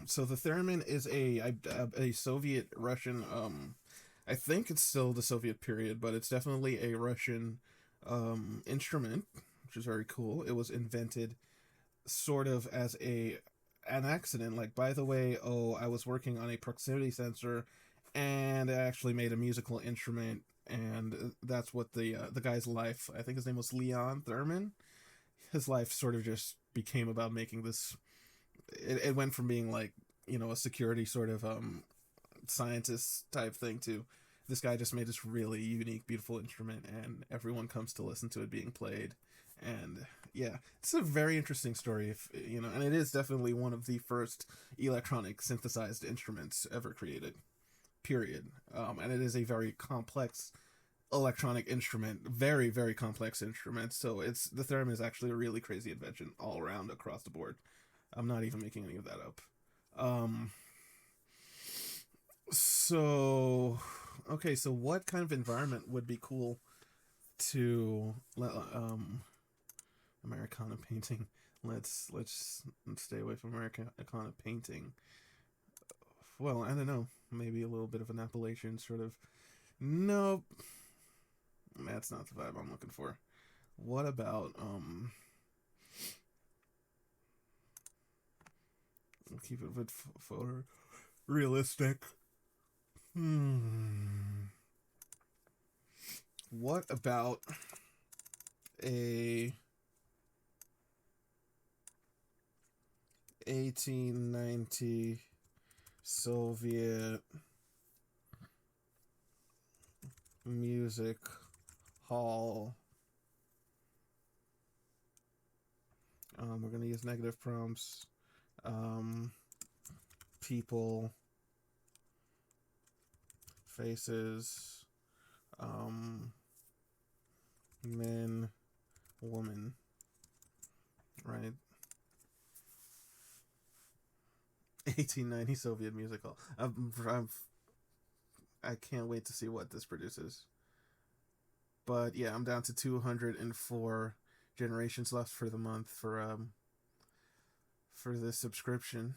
So the theremin is a Soviet Russian, I think it's still the Soviet period, but it's definitely a Russian instrument, which is very cool. It was invented sort of as an accident. Like, by the way, I was working on a proximity sensor, and I actually made a musical instrument and that's what the guy's life. I think his name was Leon Theremin. His life sort of just became about making this. It went from being like, you know, a security sort of scientist type thing to this guy just made this really unique, beautiful instrument, and everyone comes to listen to it being played. And yeah, it's a very interesting story, if you know, and it is definitely one of the first electronic synthesized instruments ever created. Period. And it is a very complex electronic instrument, very very complex instrument. So it's the theremin is actually a really crazy invention all around across the board. I'm not even making any of that up. Um, so okay, so what kind of environment would be cool to Americana painting? Let's stay away from Americana painting. Well, I don't know. Maybe a little bit of an Appalachian sort of. Nope, that's not the vibe I'm looking for. What about we'll keep it with photo realistic. What about a 1890 Soviet music hall? We're going to use negative prompts. People, faces, men, woman, right? 1890 Soviet music hall. I can't wait to see what this produces. But yeah, I'm down to 204 generations left for the month for this subscription.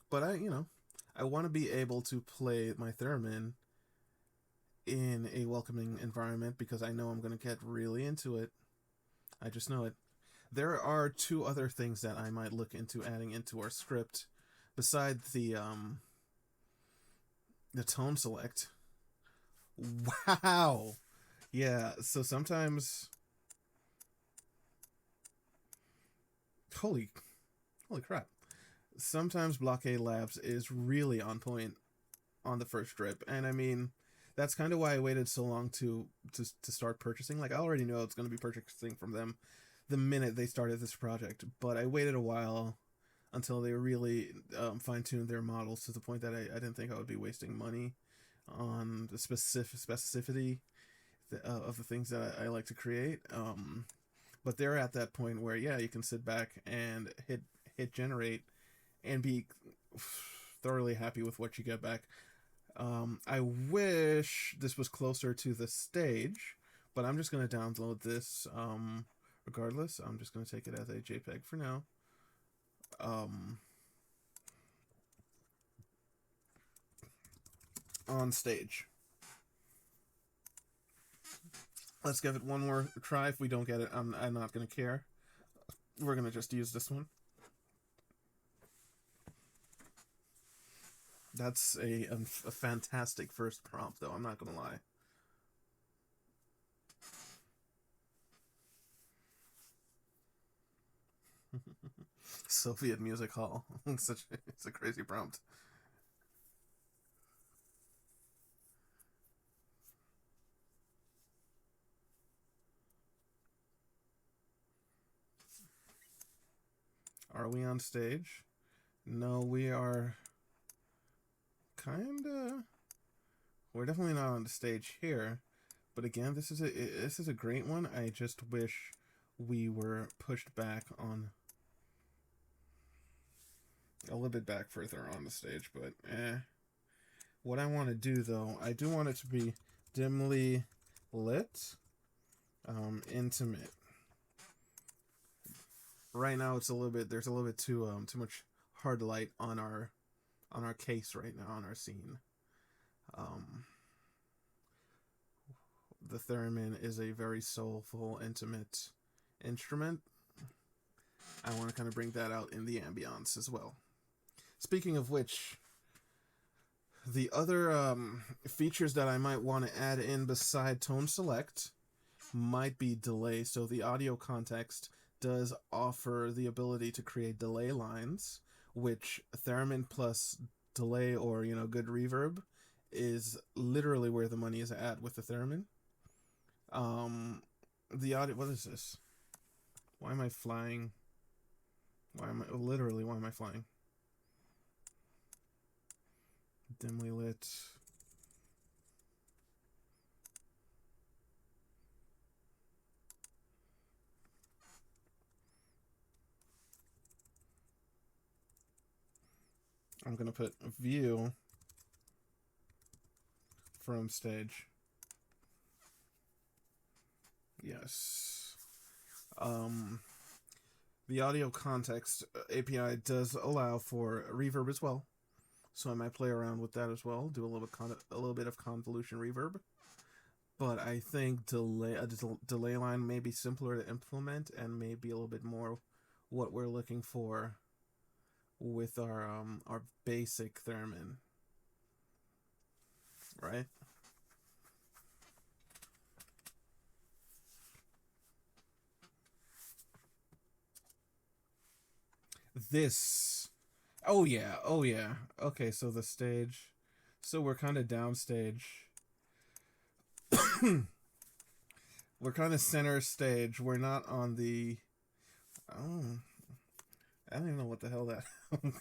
But I want to be able to play my theremin in a welcoming environment because I know I'm going to get really into it. I just know it. There are two other things that I might look into adding into our script besides the tone select. Wow. Yeah, so sometimes holy crap. Sometimes Blockade Labs is really on point on the first strip, and I mean that's kind of why I waited so long to start purchasing. Like I already know it's going to be purchasing from them the minute they started this project, but I waited a while until they really fine-tuned their models to the point that I didn't think I would be wasting money on the specificity of the things that I like to create. But they're at that point where yeah, you can sit back and hit generate and be thoroughly happy with what you get back. I wish this was closer to the stage, but I'm just going to download this regardless. I'm just going to take it as a JPEG for now. On stage. Let's give it one more try. If we don't get it, I'm not going to care. We're going to just use this one. That's a fantastic first prompt, though. I'm not going to lie. Soviet music hall. It's a crazy prompt. Are we on stage? No, we are kinda. We're definitely not on the stage here. But again, this is a great one. I just wish we were pushed back on a little bit back further on the stage, but what I want to do though, I do want it to be dimly lit, intimate. Right now it's there's a little bit too much hard light on our case right now, on our scene. The theremin is a very soulful, intimate instrument. I want to kind of bring that out in the ambience as well. Speaking of which, the other features that I might want to add in beside tone select might be delay. So the audio context does offer the ability to create delay lines, which Theremin plus delay, or good reverb, is literally where the money is at with the Theremin. The audio, what is this? Why am I flying? Why am I flying? Dimly lit. I'm going to put view from stage. Yes. The audio context API does allow for reverb as well, so I might play around with that as well. Do a little bit of convolution reverb. But I think a delay line may be simpler to implement and maybe a little bit more what we're looking for with our basic Theremin, right? This, oh yeah. Okay, so the stage, so we're kind of downstage. We're kind of center stage. We're not on the, oh, I don't even know what the hell that. I'm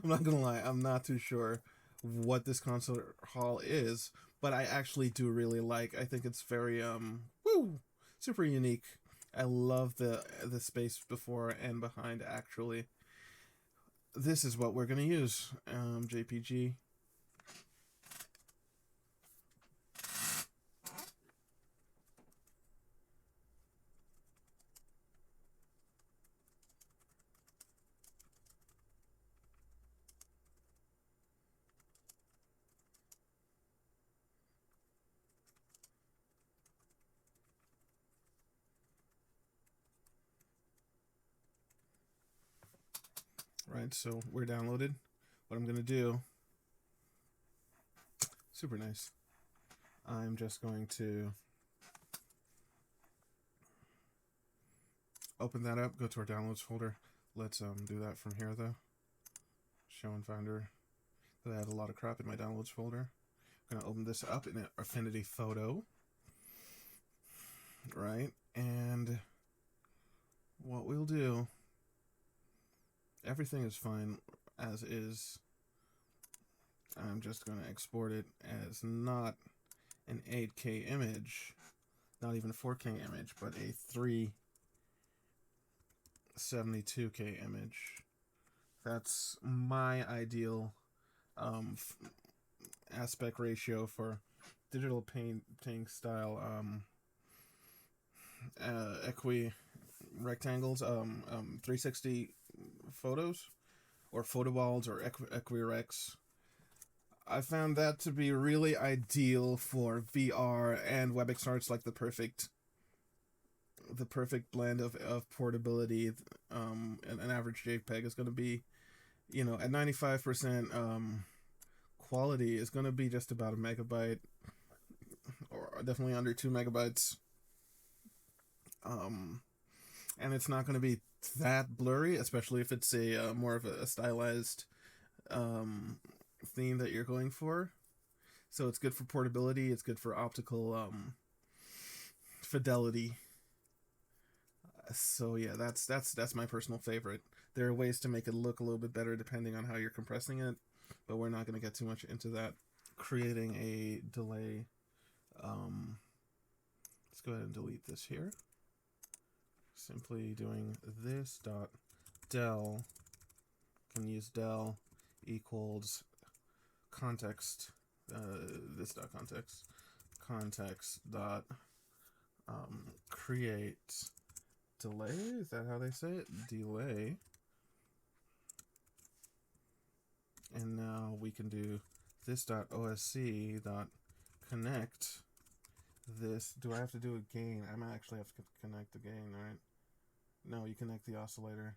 not gonna lie, I'm not too sure what this concert hall is, but I actually do really like. I think it's very super unique. I love the space before and behind. Actually, this is what we're gonna use. JPG. Right, so we're downloaded. What I'm gonna do, super nice. I'm just going to open that up, go to our downloads folder. Let's do that from here though. Show in Finder. I had a lot of crap in my downloads folder. I'm gonna open this up in an Affinity Photo. Right, and what we'll do, everything is fine as is. I'm just going to export it as not an 8K image, not even a 4K image, but a 372K image. That's my ideal aspect ratio for digital painting style equi rectangles, 360 photos, or photo walls, or equirecs. I found that to be really ideal for VR and WebXR. It's like the perfect blend of portability. An average JPEG is going to be, at 95% quality, is going to be just about a megabyte, or definitely under 2 megabytes. And it's not going to be that blurry, especially if it's a more of a stylized theme that you're going for. So it's good for portability. It's good for optical fidelity. So yeah, that's my personal favorite. There are ways to make it look a little bit better depending on how you're compressing it, but we're not going to get too much into that. Creating a delay. Let's go ahead and delete this here. Simply doing this dot del, can use del equals context, this dot context dot create delay. Is that how they say it? Delay. And now we can do this dot osc dot connect this. Do I have to do a gain? I might actually have to connect the gain, right? No, you connect the oscillator.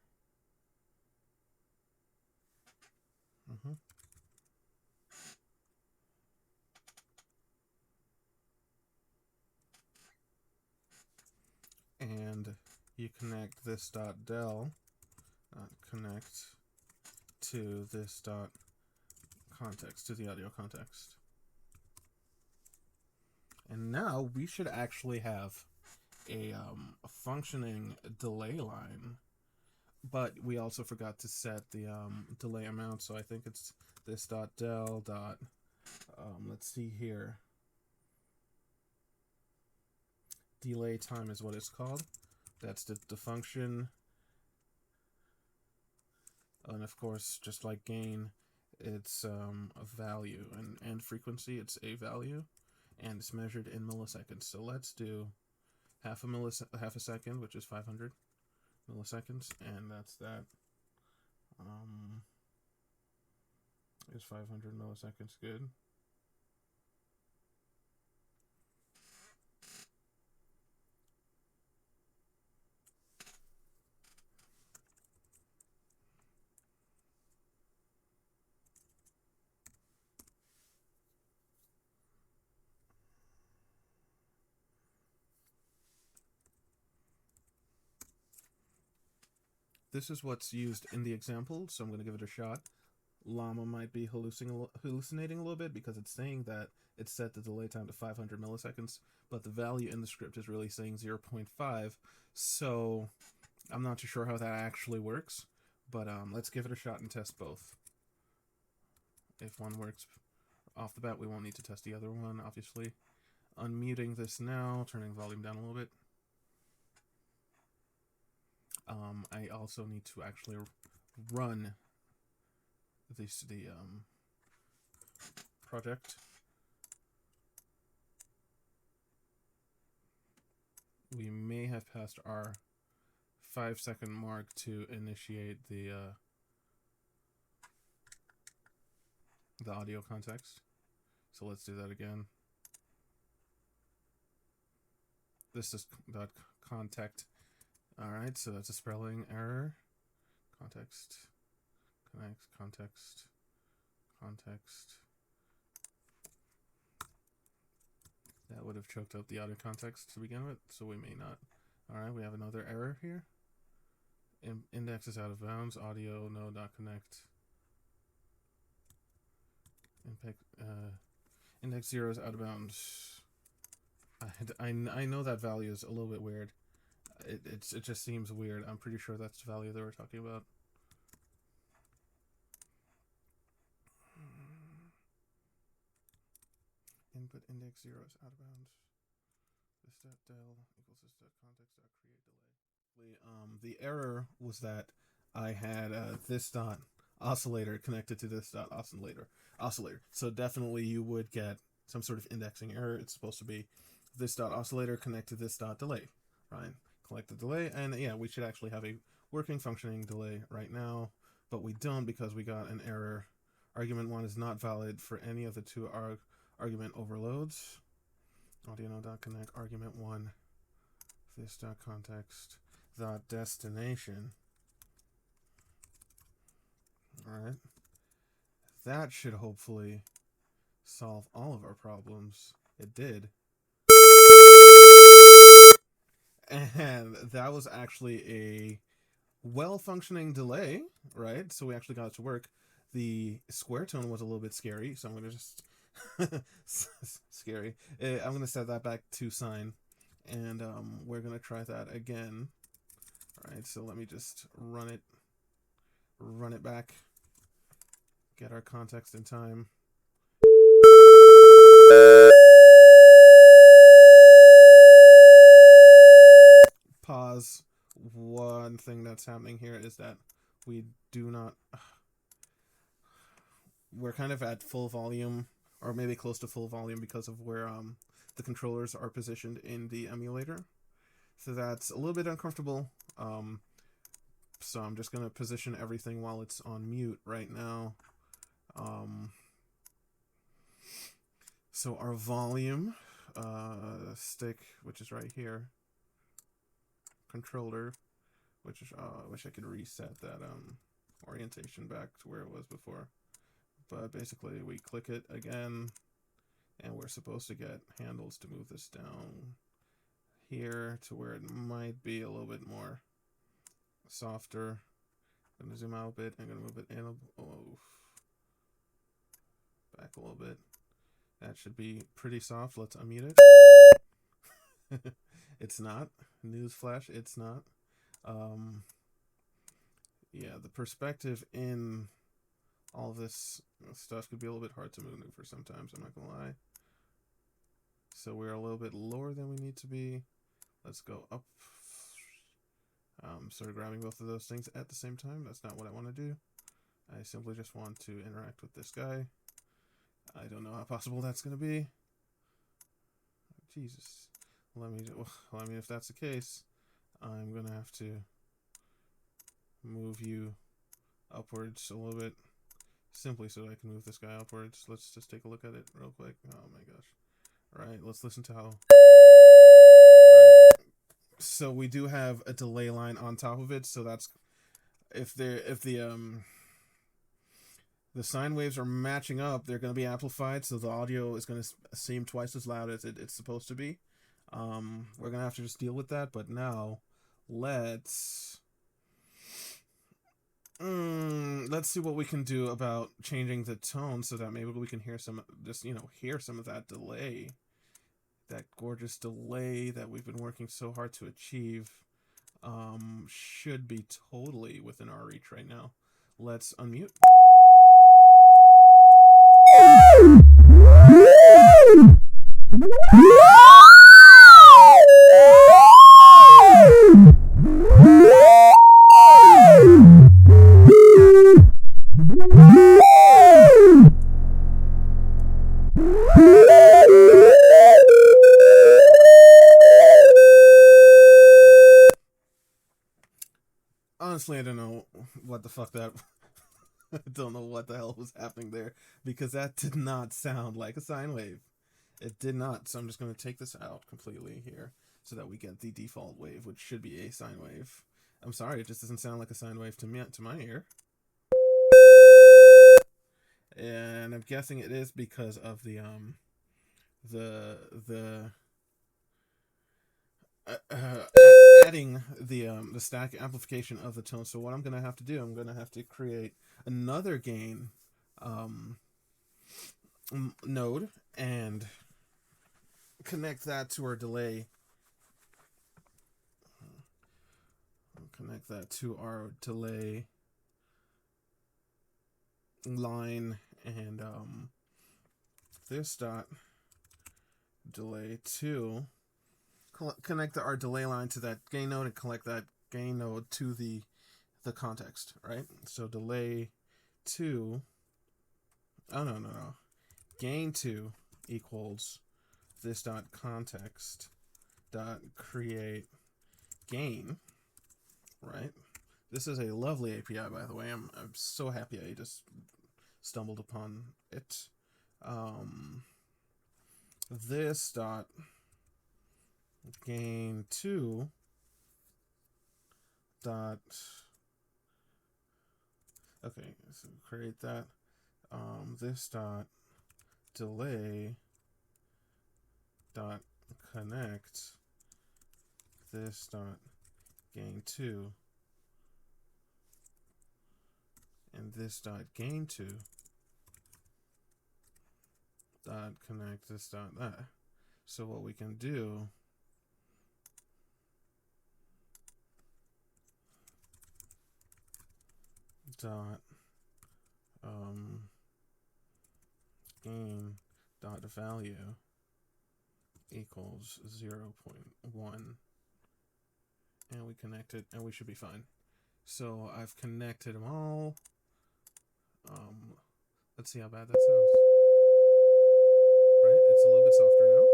And you connect this dot del connect to this dot context, to the audio context. And now we should actually have a functioning delay line, but we also forgot to set the delay amount, so I think it's this dot del dot let's see here, delay time is what it's called. That's the function. And of course, just like gain, it's a value, and frequency, it's a value, and it's measured in milliseconds. So let's do half a second, which is 500 milliseconds, and that's that. Is 500 milliseconds good? This is what's used in the example, so I'm going to give it a shot. Llama might be hallucinating a little bit because it's saying that it's set the delay time to 500 milliseconds, but the value in the script is really saying 0.5, so I'm not too sure how that actually works, but let's give it a shot and test both. If one works off the bat, we won't need to test the other one, obviously. Unmuting this now, turning volume down a little bit. I also need to actually run the project. We may have passed our 5-second mark to initiate the audio context. So let's do that again. This is .context. All right, so that's a spelling error. Context, connect, context. That would have choked out the audio context to begin with, so we may not. All right, we have another error here. Index is out of bounds. Audio no.connect. Index 0 is out of bounds. I know that value is a little bit weird. It just seems weird. I'm pretty sure that's the value that we're talking about. Input index 0 is out of bounds. This dot del equals this dot context dot create delay. The error was that I had this dot oscillator connected to this dot oscillator. So definitely you would get some sort of indexing error. It's supposed to be this dot oscillator connect to this dot delay, right? Collect the delay, and yeah, we should actually have a working functioning delay right now, but we don't because we got an error. Argument 1 is not valid for any of the two argument overloads. Audio no.connect argument 1 this dot context dot destination. All right, that should hopefully solve all of our problems. It did. And that was actually a well-functioning delay, right? So we actually got it to work. The square tone was a little bit scary, so I'm going to just... scary. I'm going to set that back to sine, and we're going to try that again. All right, so let me just run it back, get our context in time. Pause. One thing that's happening here is that we do not... We're kind of at full volume, or maybe close to full volume because of where the controllers are positioned in the emulator. So that's a little bit uncomfortable. So I'm just going to position everything while it's on mute right now. So our volume stick, which is right here, controller, which is wish I could reset that orientation back to where it was before. but basically we click it again, and we're supposed to get handles to move this down here to where it might be a little bit more softer. I'm gonna zoom out a bit. I'm gonna move it in back a little bit. That should be pretty soft. Let's unmute it. It's not. Newsflash, it's not. Yeah, the perspective in all this stuff could be a little bit hard to maneuver sometimes, I'm not gonna lie. So we're a little bit lower than we need to be. Let's go up. Sort of grabbing both of those things at the same time. That's not what I want to do. I simply just want to interact with this guy. I don't know how possible that's going to be. Jesus. Well, I mean, if that's the case, I'm going to have to move you upwards a little bit, simply so I can move this guy upwards. Let's just take a look at it real quick. Oh my gosh. All right, let's listen to how... So we do have a delay line on top of it, so that's if the sine waves are matching up, they're going to be amplified, so the audio is going to seem twice as loud as it's supposed to be. We're going to have to just deal with that, but now let's see what we can do about changing the tone so that maybe we can hear some of that delay. That gorgeous delay that we've been working so hard to achieve should be totally within our reach right now. Let's unmute. Honestly, I don't know what the fuck that... I don't know what the hell was happening there, because that did not sound like a sine wave. It did not, so I'm just going to take this out completely here, so that we get the default wave, which should be a sine wave. I'm sorry, it just doesn't sound like a sine wave to me, to my ear. And I'm guessing it is because of the adding the static amplification of the tone. So what I'm gonna have to do, I'm gonna have to create another gain node and connect that to our delay. Connect that to our delay line, and this dot delay to connect our delay line to that gain node and collect that gain node to the context, right? So delay 2, gain 2 equals this dot context dot create gain, right? This is a lovely API, by the way. I'm so happy I just stumbled upon it. This dot gain 2 dot, okay, so create that. This dot delay dot connect this dot gain 2 and this dot gain 2 dot connect this dot that. So what we can do dot gain dot value equals 0.1, and we connect it, and we should be fine. So I've connected them all. Let's see how bad that sounds. Right, it's a little bit softer now.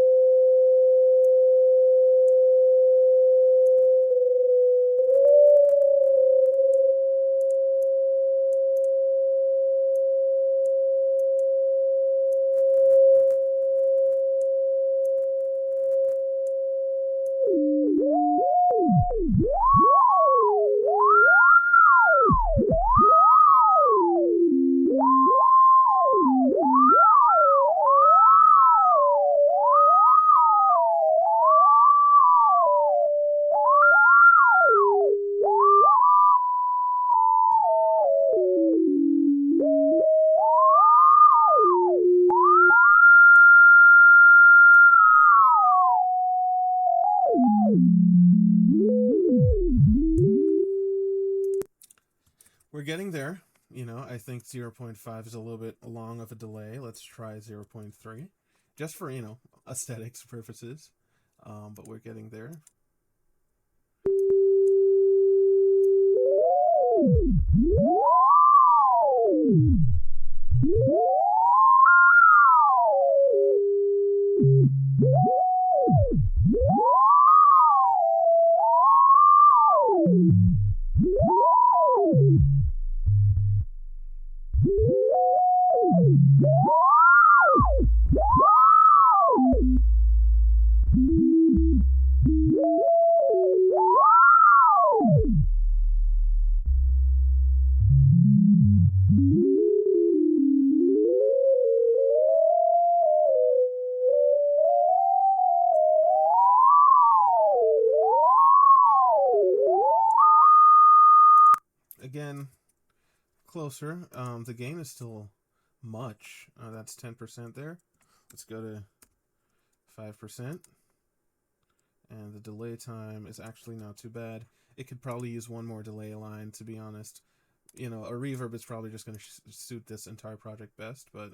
we're getting there. You know, I think 0.5 is a little bit long of a delay. Let's try 0.3, just for, you know, aesthetics purposes. But we're getting there. Again, closer. The gain is still much. That's 10% there. Let's go to 5%. And the delay time is actually not too bad. It could probably use one more delay line, to be honest. You know, a reverb is probably just going to suit this entire project best, but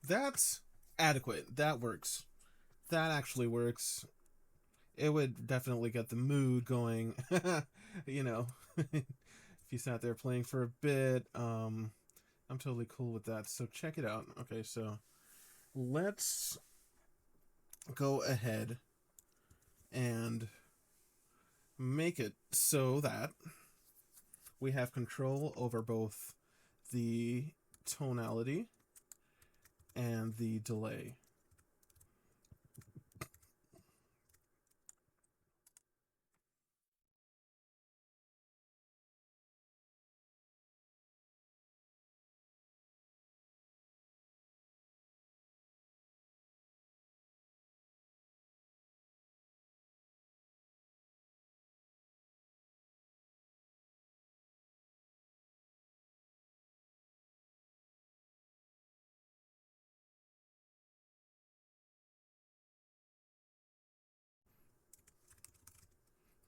that's adequate. That works. That actually works. It would definitely get the mood going. You know, if you sat there playing for a bit, I'm totally cool with that. So check it out. Okay, so let's go ahead and make it so that we have control over both the tonality and the delay.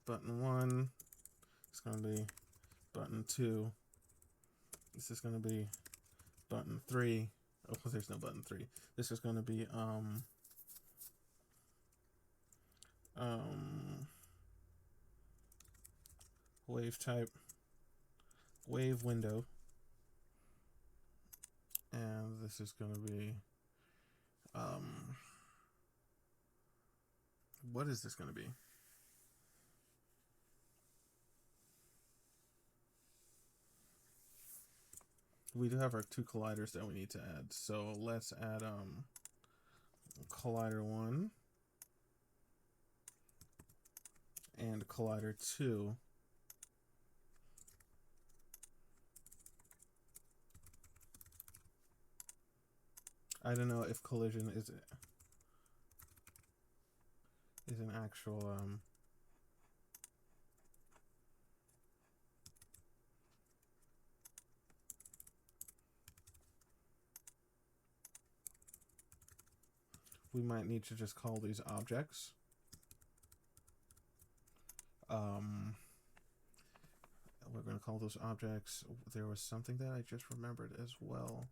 Button 1 is going to be button 2. This is going to be button 3. Oh, there's no button 3. This is going to be wave type, wave window, and this is going to be what is this going to be? We do have our two colliders that we need to add, so let's add collider 1 and collider 2. I don't know if collision is an actual we might need to just call these objects. We're going to call those objects. There was something that I just remembered as well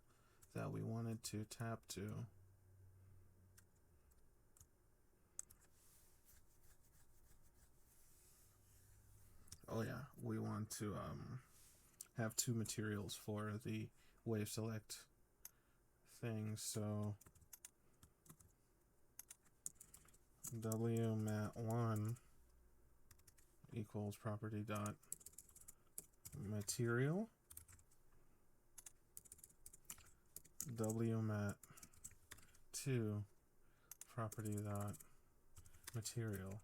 that we wanted to tap to. Oh yeah, we want to have two materials for the wave select thing. So wmat1 equals property dot material wmat 2 property dot material.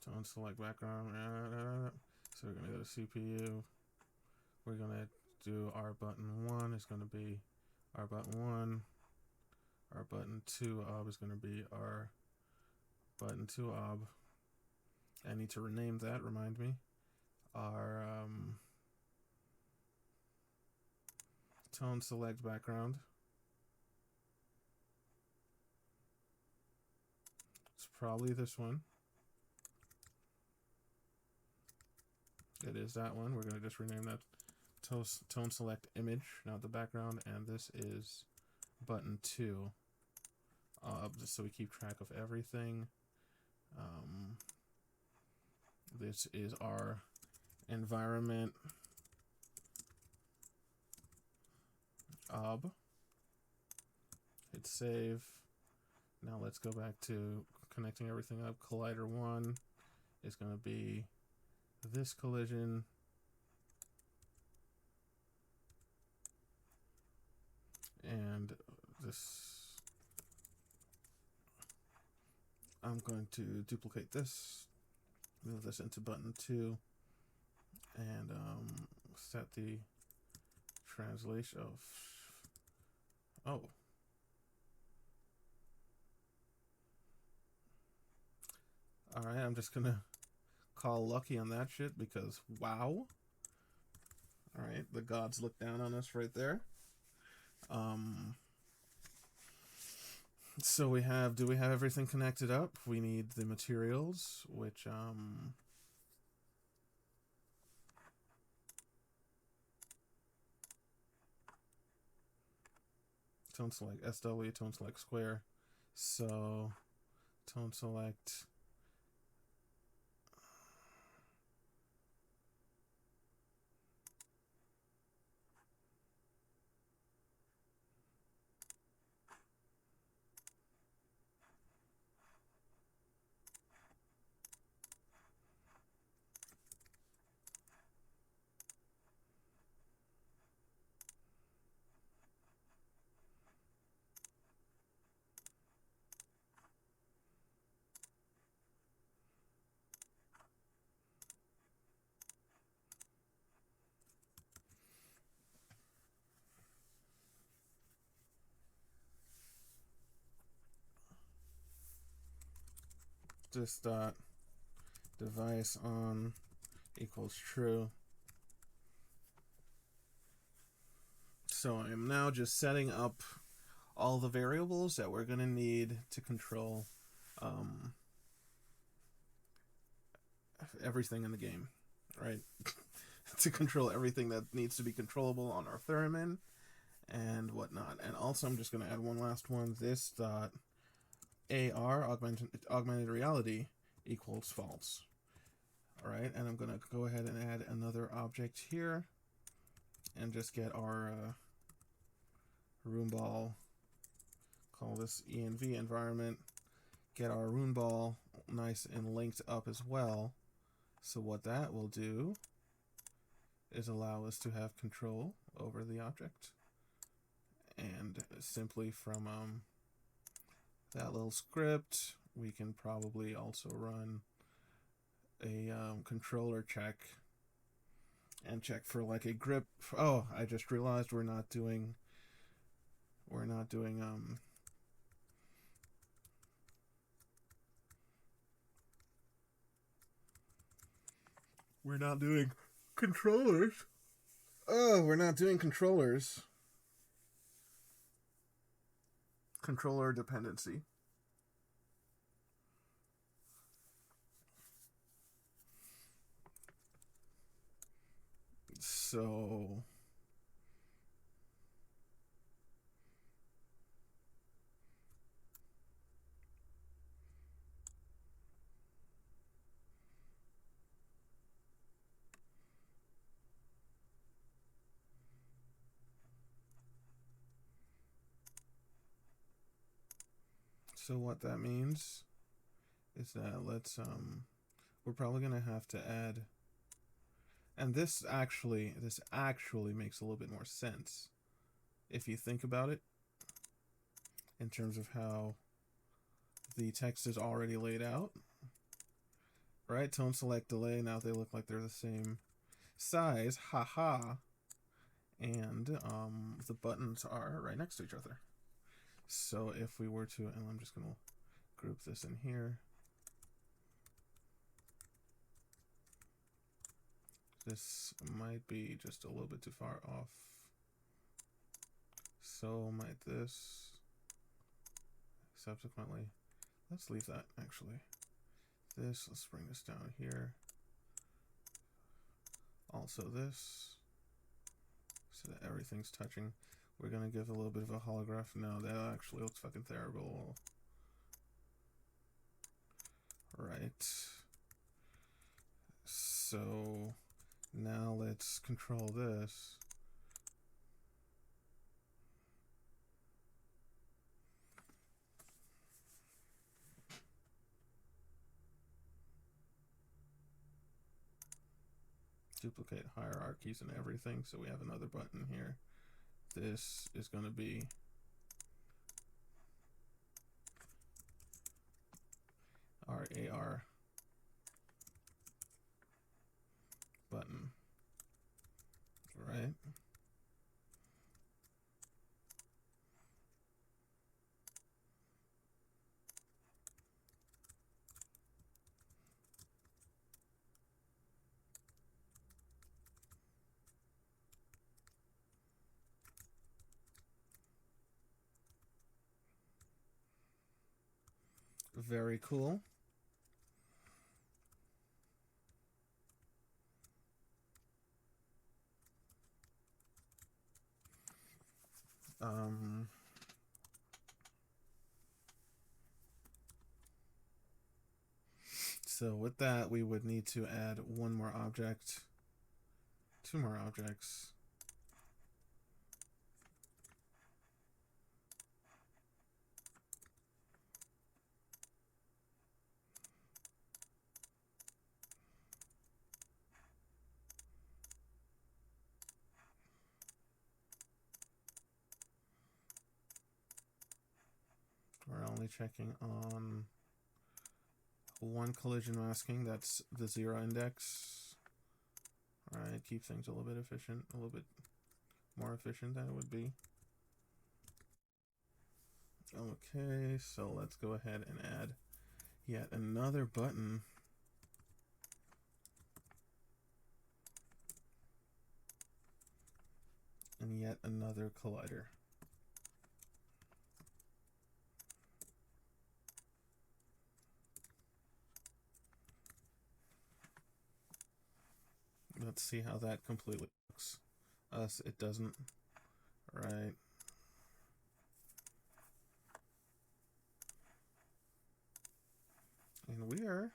Don't select background. So we're gonna go to CPU. We're gonna do our button 1 is gonna be our button 1. Our button 2 ob is gonna be our button 2 ob. I need to rename that, remind me. Our tone select background. It's probably this one. It is that one. We're going to just rename that tone select image, not the background. And this is button 2, just so we keep track of everything. This is our environment ob. Hit save. Now let's go back to connecting everything up. Collider 1 is going to be this collision. And this, I'm going to duplicate this, move this into button 2, and set the translation of, oh. All right, I'm just gonna call lucky on that shit because wow. All right, the gods look down on us right there. So we have, do we have everything connected up? We need the materials, which tone select SW, tone select square. So tone select just device on equals true. So I'm now just setting up all the variables that we're going to need to control everything in the game, right? To control everything that needs to be controllable on our Theremin and whatnot. And also I'm just going to add one last one. This dot AR, augmented reality, equals false. All right, and I'm going to go ahead and add another object here and just get our room ball, call this env environment, get our room ball nice and linked up as well. So what that will do is allow us to have control over the object. And simply from that little script, we can probably also run a controller check and check for like a grip. Oh, I just realized we're not doing controllers. Oh, we're not doing controllers. Controller dependency. So what that means is that let's we're probably gonna have to add And this actually makes a little bit more sense if you think about it in terms of how the text is already laid out. Right? Tone, select, delay. Now they look like they're the same size. Haha. And the buttons are right next to each other. So if we were to, and I'm just going to group this in here. This might be just a little bit too far off. So might this. Subsequently, let's leave that actually. This, let's bring this down here. Also this, so that everything's touching. We're gonna give a little bit of a holograph. No, that actually looks fucking terrible. Right. So now let's control this. Duplicate hierarchies and everything, so we have another button here. This is going to be our AR button, right? Very cool. So with that, we would need to add one more object, two more objects. We're only checking on one collision masking, that's the 0 index. All right, keep things a little bit efficient, a little bit more efficient than it would be. Okay, so let's go ahead and add yet another button. And yet another collider. Let's see how that completely looks. Us, it doesn't. Right. And we are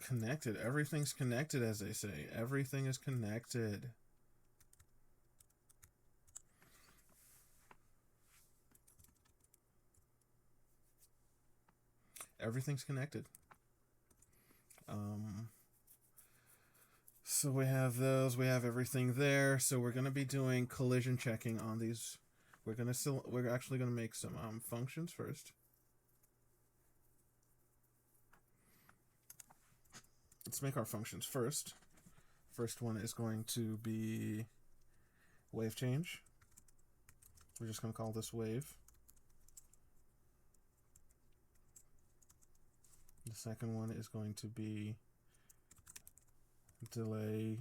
connected. Everything's connected, as they say. Everything is connected. Everything's connected. So we have those. We have everything there. So we're going to be doing collision checking on these. We're actually going to make some functions first. Let's make our functions first. First one is going to be wave change. We're just going to call this wave. The second one is going to be delay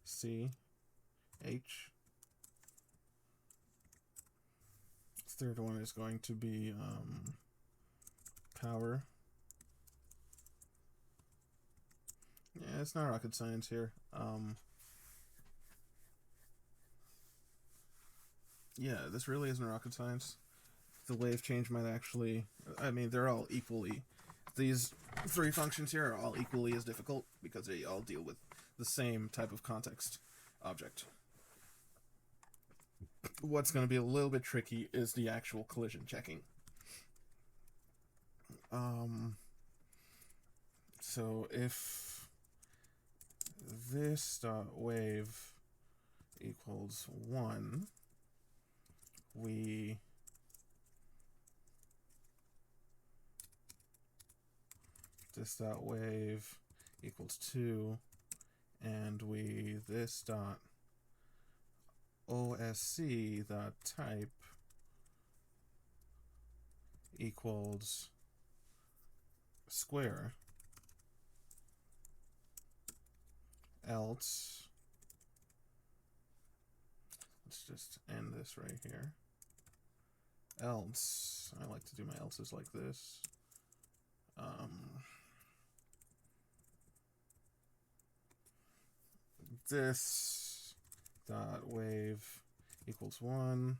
C H. The third one is going to be power. Yeah, it's not rocket science here. Yeah, this really isn't rocket science. The wave change might actually, I mean, they're all equally, these three functions here are all equally as difficult because they all deal with the same type of context object. What's going to be a little bit tricky is the actual collision checking. So if this dot wave equals 1, we this dot wave equals 2, and we this dot OSC dot type equals square, else, let's just end this right here, else, I like to do my else's like this, this dot wave equals 1,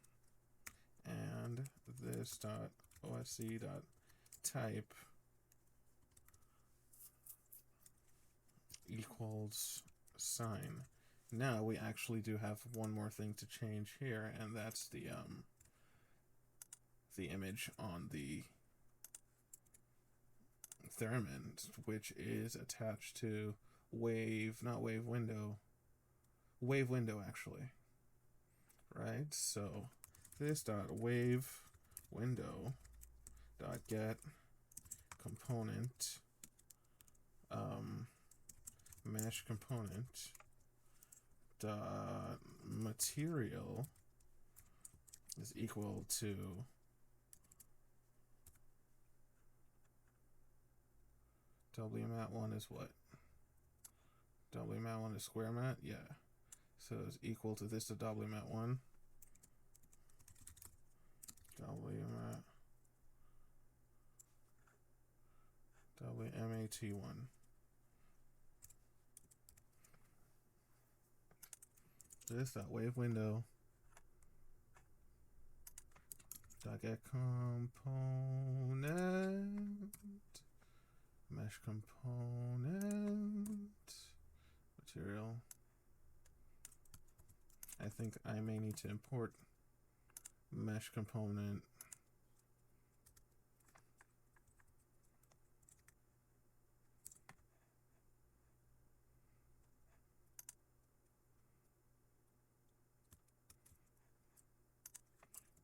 and this dot OSC dot type equals sign. Now we actually do have one more thing to change here, and that's the image on the Theremin, which is attached to wave window actually, right? So this dot wave window dot get component mesh component dot material is equal to wmat1 is what? Wmat1 is square mat? Yeah. So it's equal to this to wmat1. wmat1. This dot wave window dot get component mesh component material. I think I may need to import mesh component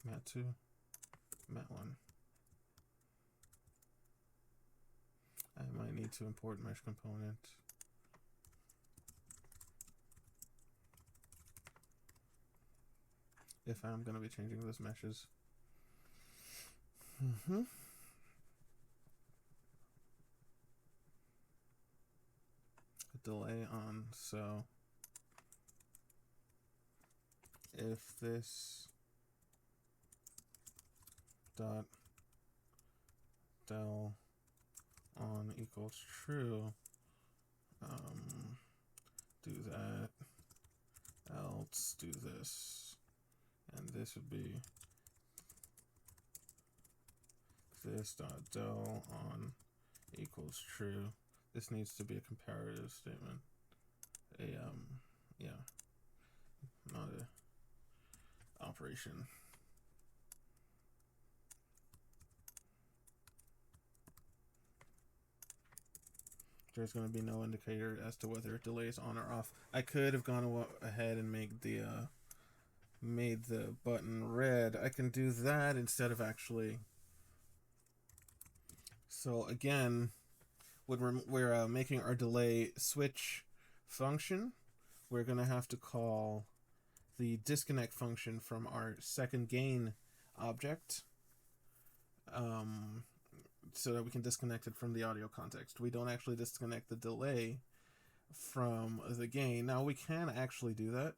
mat2, mat1. I might need to import mesh component. If I'm going to be changing those meshes. A delay on, so if this dot del on equals true, do that, else do this, and this would be this dot del on equals true. This needs to be a comparative statement. Yeah, not a operation. There's going to be no indicator as to whether it delays on or off. I could have gone ahead and made the button red. I can do that instead of actually. So again, when we're making our delay switch function, we're going to have to call the disconnect function from our second gain object, so that we can disconnect it from the audio context. We don't actually disconnect the delay from the gain. Now we can actually do that.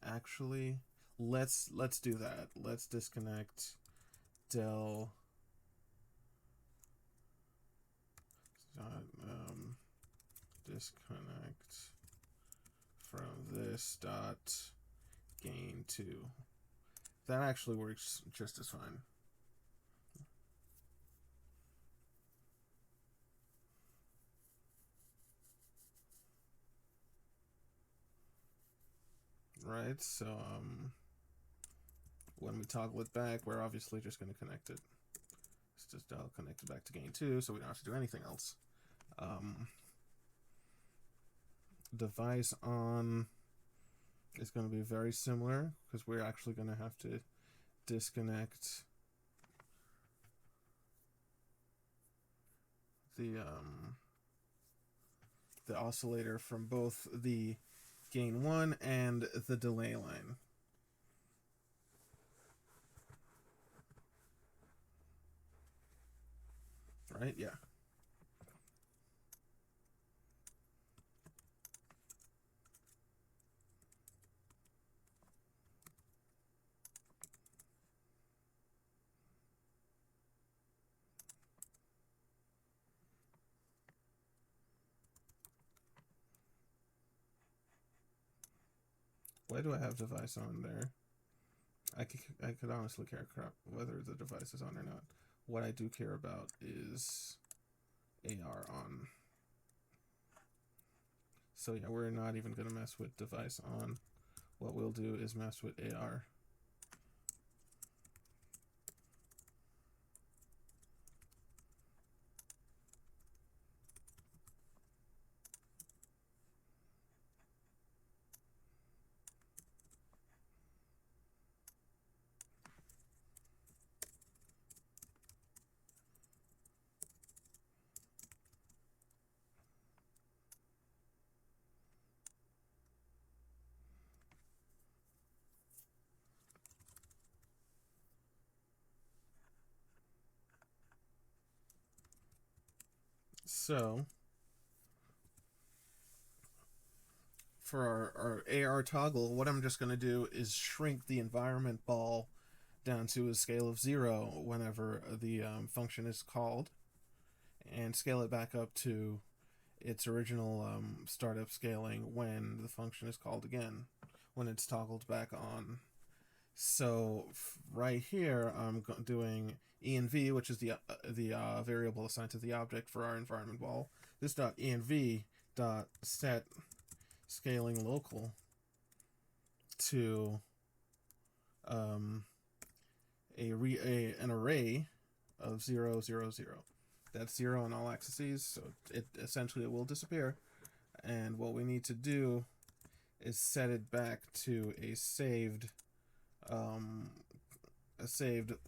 Actually, let's do that. Let's disconnect del disconnect from this dot gain 2. That actually works just as fine. Right, so when we toggle it back, we're obviously just going to connect it. Let's just connect it back to gain 2, so we don't have to do anything else. Device on is going to be very similar, because we're actually going to have to disconnect the oscillator from both the gain 1 and the delay line. Right? Yeah. Why do I have device on there? I could honestly care crap whether the device is on or not. What I do care about is AR on. So yeah, we're not even going to mess with device on. What we'll do is mess with AR. So for our AR toggle, what I'm just going to do is shrink the environment ball down to a scale of 0 whenever the function is called, and scale it back up to its original startup scaling when the function is called again, when it's toggled back on. So right here, I'm doing env, which is the variable assigned to the object for our environment ball. This .env set scaling local to an array of 0, 0, 0. That's 0 on all axes, so it will disappear. And what we need to do is set it back to a saved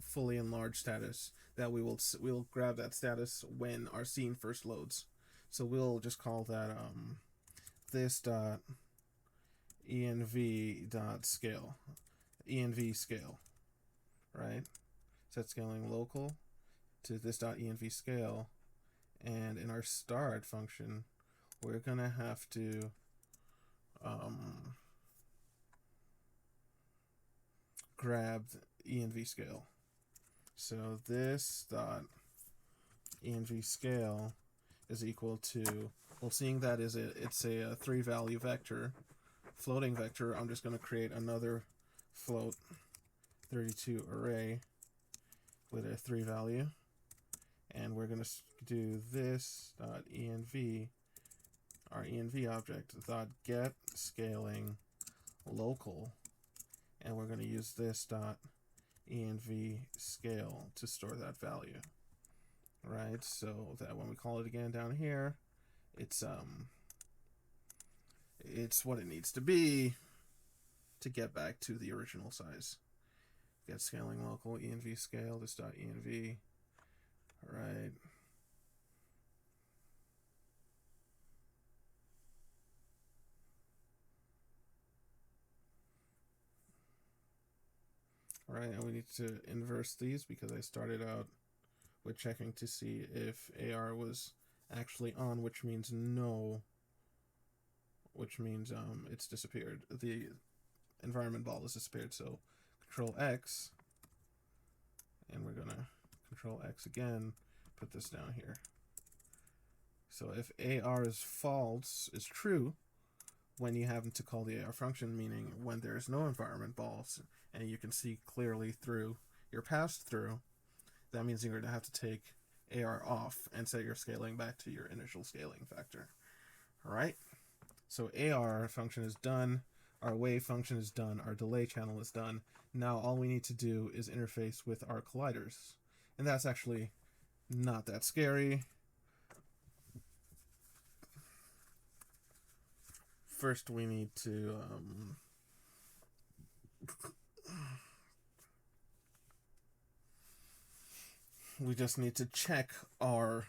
fully enlarged status that we'll grab that status when our scene first loads. So we'll just call that this dot env dot scale, env scale, right? Set scaling local to this dot env scale, and in our start function we're gonna have to grab env scale. So this dot env scale is equal to, well, seeing that it's a 3-value vector, floating vector, I'm just going to create another float 32 array with a 3-value, and we're going to do this dot env, our env object dot get scaling local, and we're going to use this dot env scale to store that value, right? So that when we call it again down here, it's what it needs to be to get back to the original size. Get scaling local env scale, this dot env, right? All right, and we need to inverse these because I started out with checking to see if AR was actually on, which means no, which means it's disappeared. The environment ball has disappeared, so Control X, and we're gonna Control X again, put this down here. So if AR is false, is true, when you happen to call the AR function, meaning when there's no environment balls and you can see clearly through your pass-through, that means you're going to have to take AR off and set your scaling back to your initial scaling factor. All right, so AR function is done, our wave function is done, our delay channel is done. Now all we need to do is interface with our colliders, and that's actually Not that scary. First, we need to we just need to check our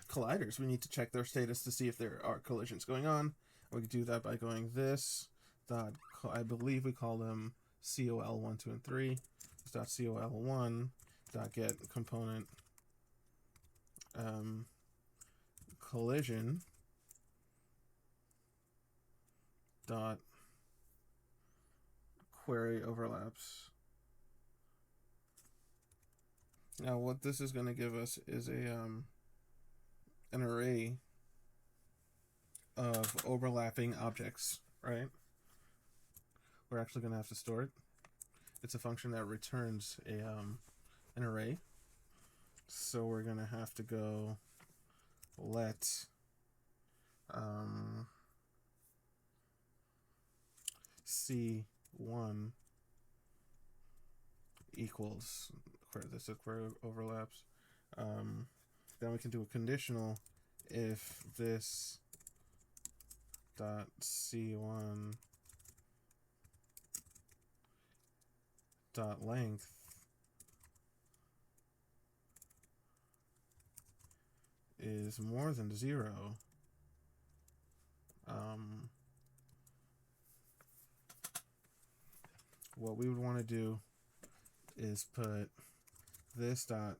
colliders. We need to check their status to see if there are collisions going on. We can do that by going this dot, I believe we call them col 1, 2, and 3. Dot col 1 dot get component collision dot query overlaps. Now what this is going to give us is a an array of overlapping objects, right? We're actually going to have to store it. It's a function that returns a an array. So we're going to have to go let C1 equals this is where overlaps. Then we can do a conditional if this dot C1 dot length is more than 0. What we would want to do is put this dot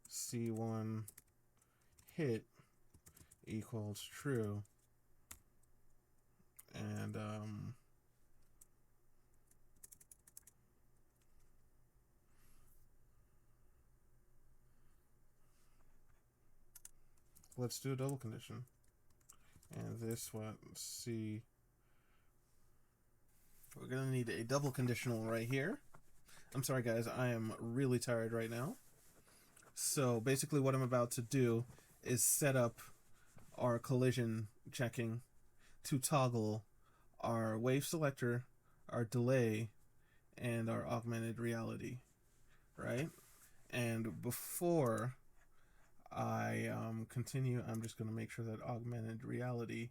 C1 hit equals true, and let's do a double condition. And this one, C, we're gonna need a double conditional right here. I'm sorry guys, I am really tired right now. So basically what I'm about to do is set up our collision checking to toggle our wave selector, our delay, and our augmented reality, right? And before I continue, I'm just going to make sure that augmented reality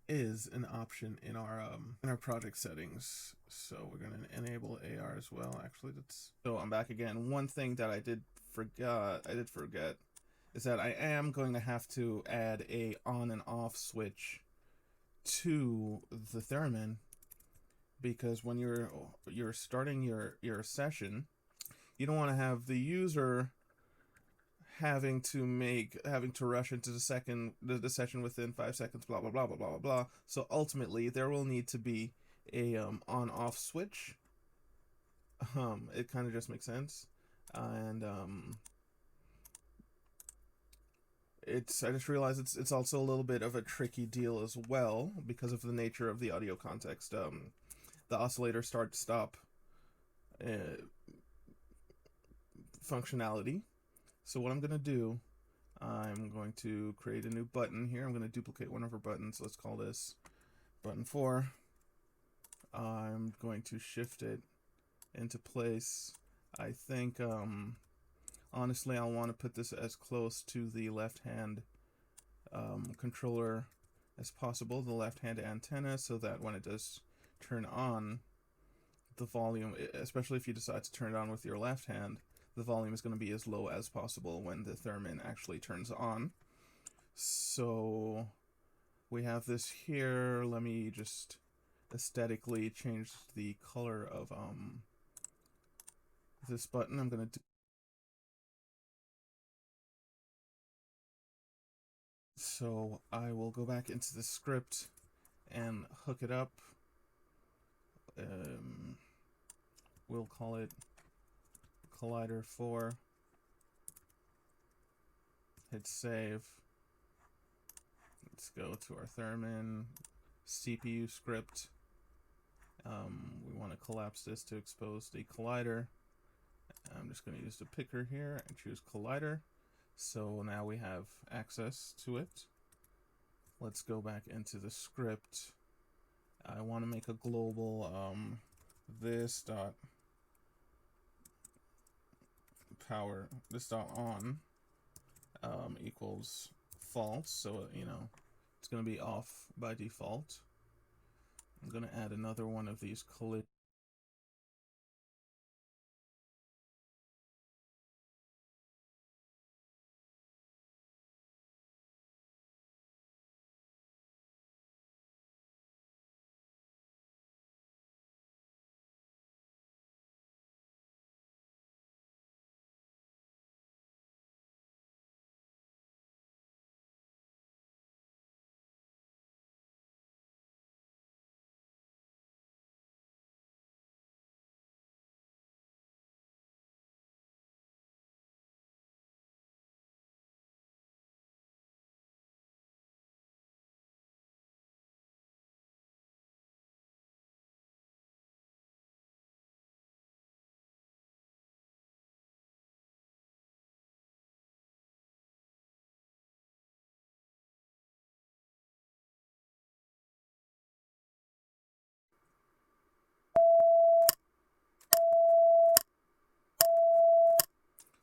is an option in our project settings. So we're going to enable AR as well. Actually, so I'm back again. One thing that I did forget is that I am going to have to add a on and off switch to the Theremin, because when you're starting your session, you don't want to have the user having to rush into the session within 5 seconds, blah blah blah blah blah blah blah. So ultimately there will need to be a on off switch. It kind of just makes sense. And I just realized it's also a little bit of a tricky deal as well, because of the nature of the audio context. The oscillator start stop functionality. So what I'm going to do, I'm going to create a new button here. I'm going to duplicate one of our buttons. Let's call this button 4. I'm going to shift it into place. I think honestly I'll want to put this as close to the left hand controller as possible, the left hand antenna, so that when it does turn on, the volume, especially if you decide to turn it on with your left hand, the volume is going to be as low as possible when the Theremin actually turns on. So we have this here. Let me just aesthetically change the color of this button. I'm going to do so I will go back into the script and hook it up. We'll call it Collider 4. Hit save. Let's go to our Theremin CPU script. We want to collapse this to expose the collider. I'm just going to use the picker here and choose collider. So now we have access to it. Let's go back into the script. I want to make a global this dot power, this dot on equals false, so you know it's going to be off by default. I'm going to add another one of these collision.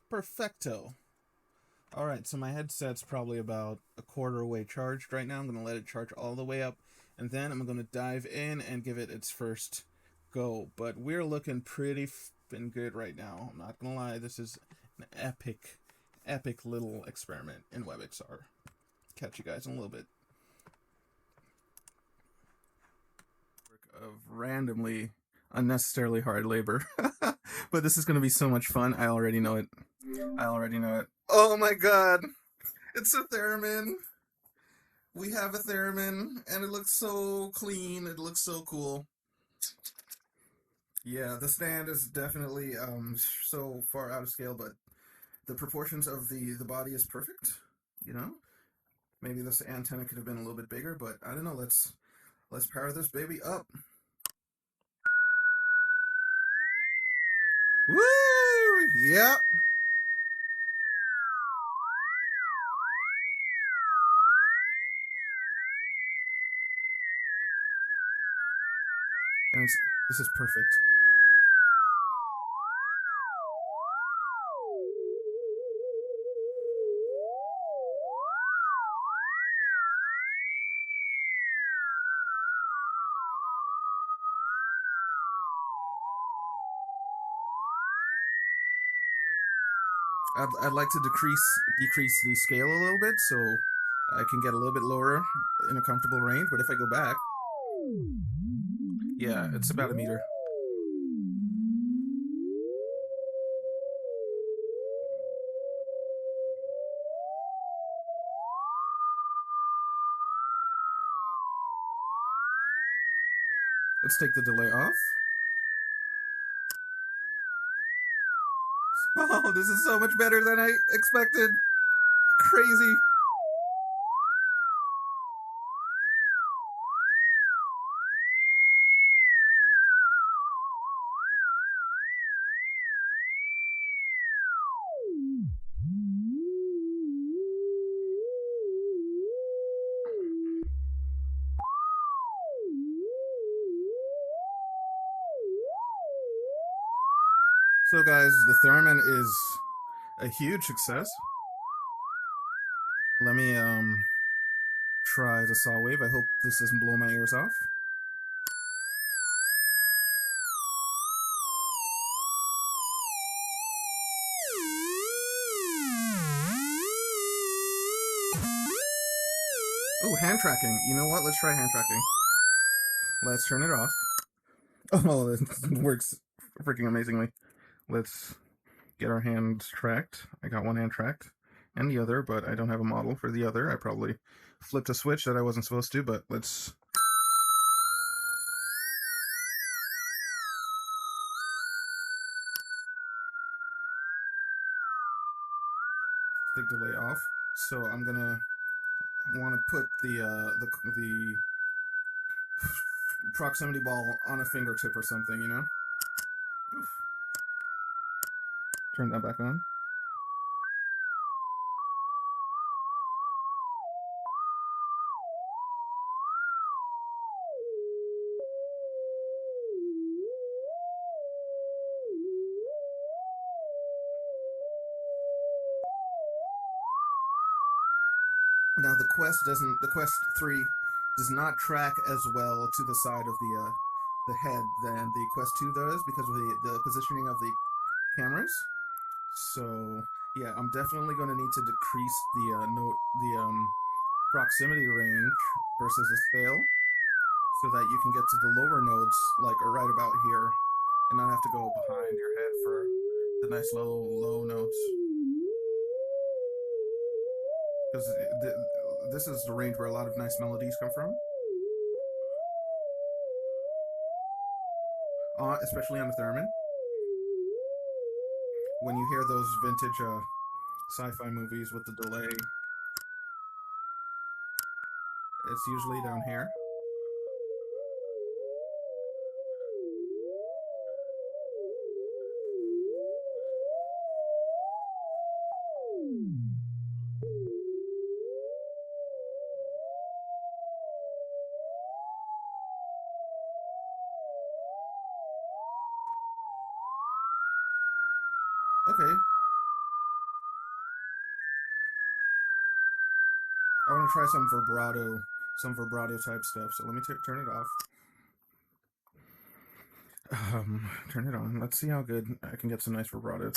Perfecto. All right, so my headset's probably about a quarter way charged right now. I'm going to let it charge all the way up, and then I'm going to dive in and give it its first go. But we're looking pretty f***ing good right now. I'm not going to lie, this is an epic little experiment in WebXR. Catch you guys in a little bit. Of randomly unnecessarily hard labor. But this is going to be so much fun. I already know it. Oh my god! It's a Theremin! We have a Theremin, and it looks so clean. It looks so cool. Yeah, the stand is definitely so far out of scale, but the proportions of the body is perfect. You know, maybe this antenna could have been a little bit bigger, but I don't know. Let's power this baby up. Woo! Yep. And this is perfect. I'd like to decrease the scale a little bit so I can get a little bit lower in a comfortable range. But if I go back, yeah, it's about a meter. Let's take the delay off. Oh, this is so much better than I expected. Crazy. So guys, the Theremin is a huge success. Let me try the saw wave. I hope this doesn't blow my ears off. Oh, hand tracking. You know what? Let's try hand tracking. Let's turn it off. Oh, it works freaking amazingly. Let's get our hands tracked. I got one hand tracked and the other, but I don't have a model for the other. I probably flipped a switch that I wasn't supposed to, but let's... take delay off. So I'm gonna want to put the proximity ball on a fingertip or something, you know? Oof. Turn that back on. Now the Quest 3 does not track as well to the side of the head than the Quest 2 does because of the positioning of the cameras. So yeah, I'm definitely going to need to decrease the proximity range versus the scale so that you can get to the lower notes like right about here and not have to go behind your head for the nice low notes. Because this is the range where a lot of nice melodies come from, especially on the theremin. When you hear those vintage sci-fi movies with the delay, it's usually down here. Okay, I want to try some vibrato type stuff. So let me turn it off. Turn it on. Let's see how good I can get some nice vibratos.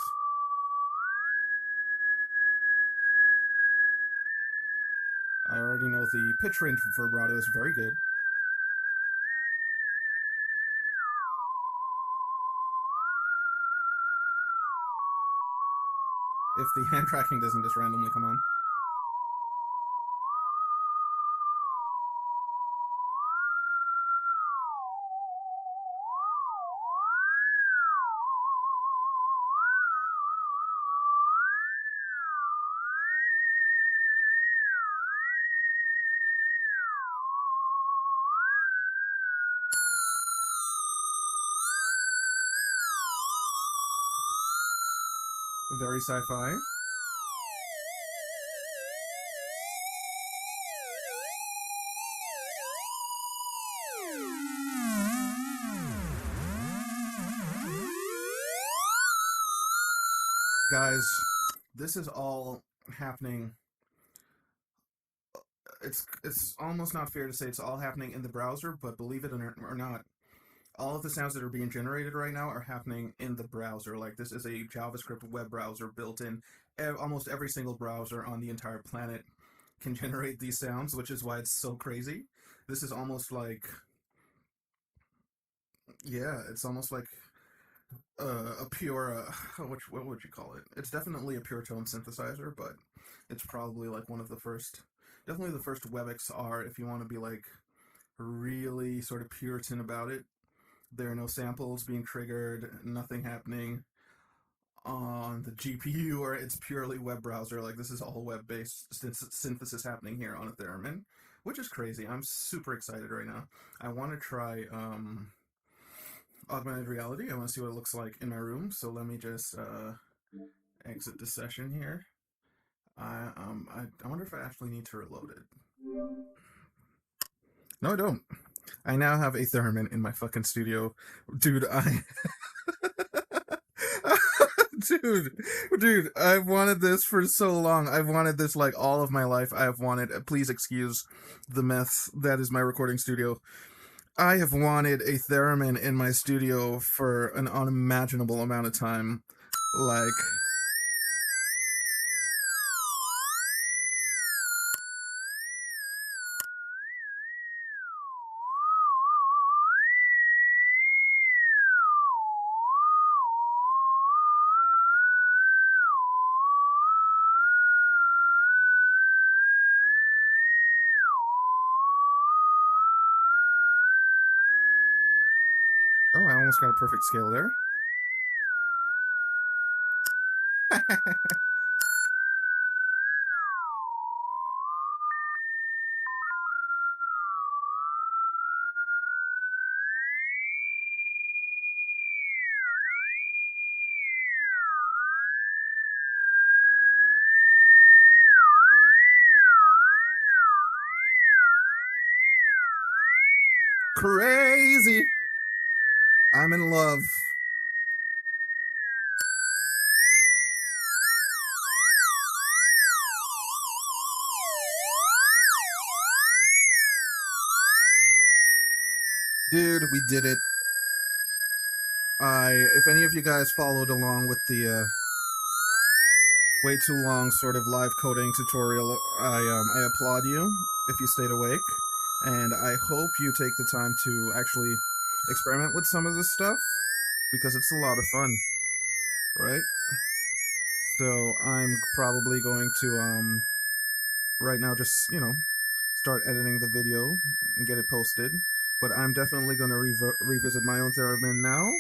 I already know the pitch range for vibrato is very good. If the hand tracking doesn't just randomly come on. Very sci-fi. Guys, this is all happening. It's almost not fair to say it's all happening in the browser, but believe it or not, all of the sounds that are being generated right now are happening in the browser. Like, this is a JavaScript web browser built in. Almost every single browser on the entire planet can generate these sounds, which is why it's so crazy. This is almost like, yeah, it's almost like a pure, what would you call it? It's definitely a pure tone synthesizer, but it's probably like one of the first, definitely the first WebXR if you want to be like really sort of Puritan about it. There are no samples being triggered, nothing happening on the GPU, or it's purely web browser. Like, this is all web-based synthesis happening here on a Theremin, which is crazy. I'm super excited right now. I want to try augmented reality. I want to see what it looks like in my room. So let me just exit the session here. I wonder if I actually need to reload it. No, I don't. I now have a Theremin in my fucking studio. Dude, dude, I've wanted this for so long. I've wanted this like all of my life. I have wanted, please excuse the mess that is my recording studio. I have wanted a Theremin in my studio for an unimaginable amount of time. Like, oh, I almost got a perfect scale there. Crazy. I'm in love. Dude, we did it. If any of you guys followed along with the way too long sort of live coding tutorial, I applaud you if you stayed awake, and I hope you take the time to actually experiment with some of this stuff because it's a lot of fun, right? So I'm probably going to right now just start editing the video and get it posted. But I'm definitely going to revisit my own Theremin now.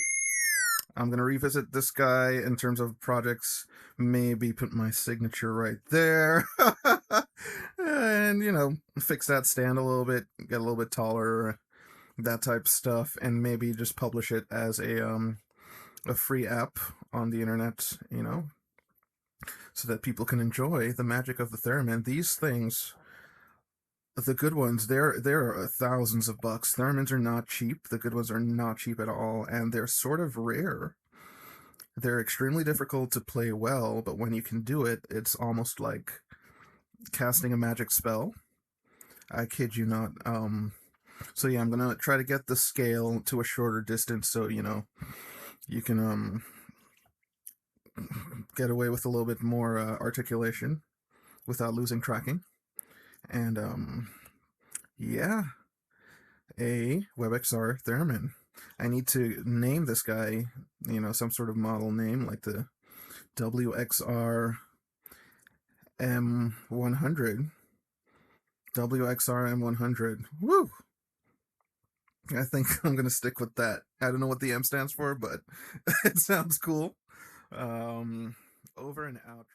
I'm going to revisit this guy in terms of projects, maybe put my signature right there. And, fix that stand a little bit, get a little bit taller, that type of stuff, and maybe just publish it as a free app on the internet, so that people can enjoy the magic of the Theremin. These things, the good ones, they're thousands of bucks. Theremins are not cheap. The good ones are not cheap at all, and they're sort of rare. They're extremely difficult to play well, but when you can do it, it's almost like casting a magic spell. I kid you not. So yeah, I'm gonna try to get the scale to a shorter distance, so you can get away with a little bit more articulation without losing tracking. And yeah, a WebXR Theremin. I need to name this guy, some sort of model name like the WXR M100. WXR M100. Woo! I think I'm going to stick with that. I don't know what the M stands for, but it sounds cool. Over and out.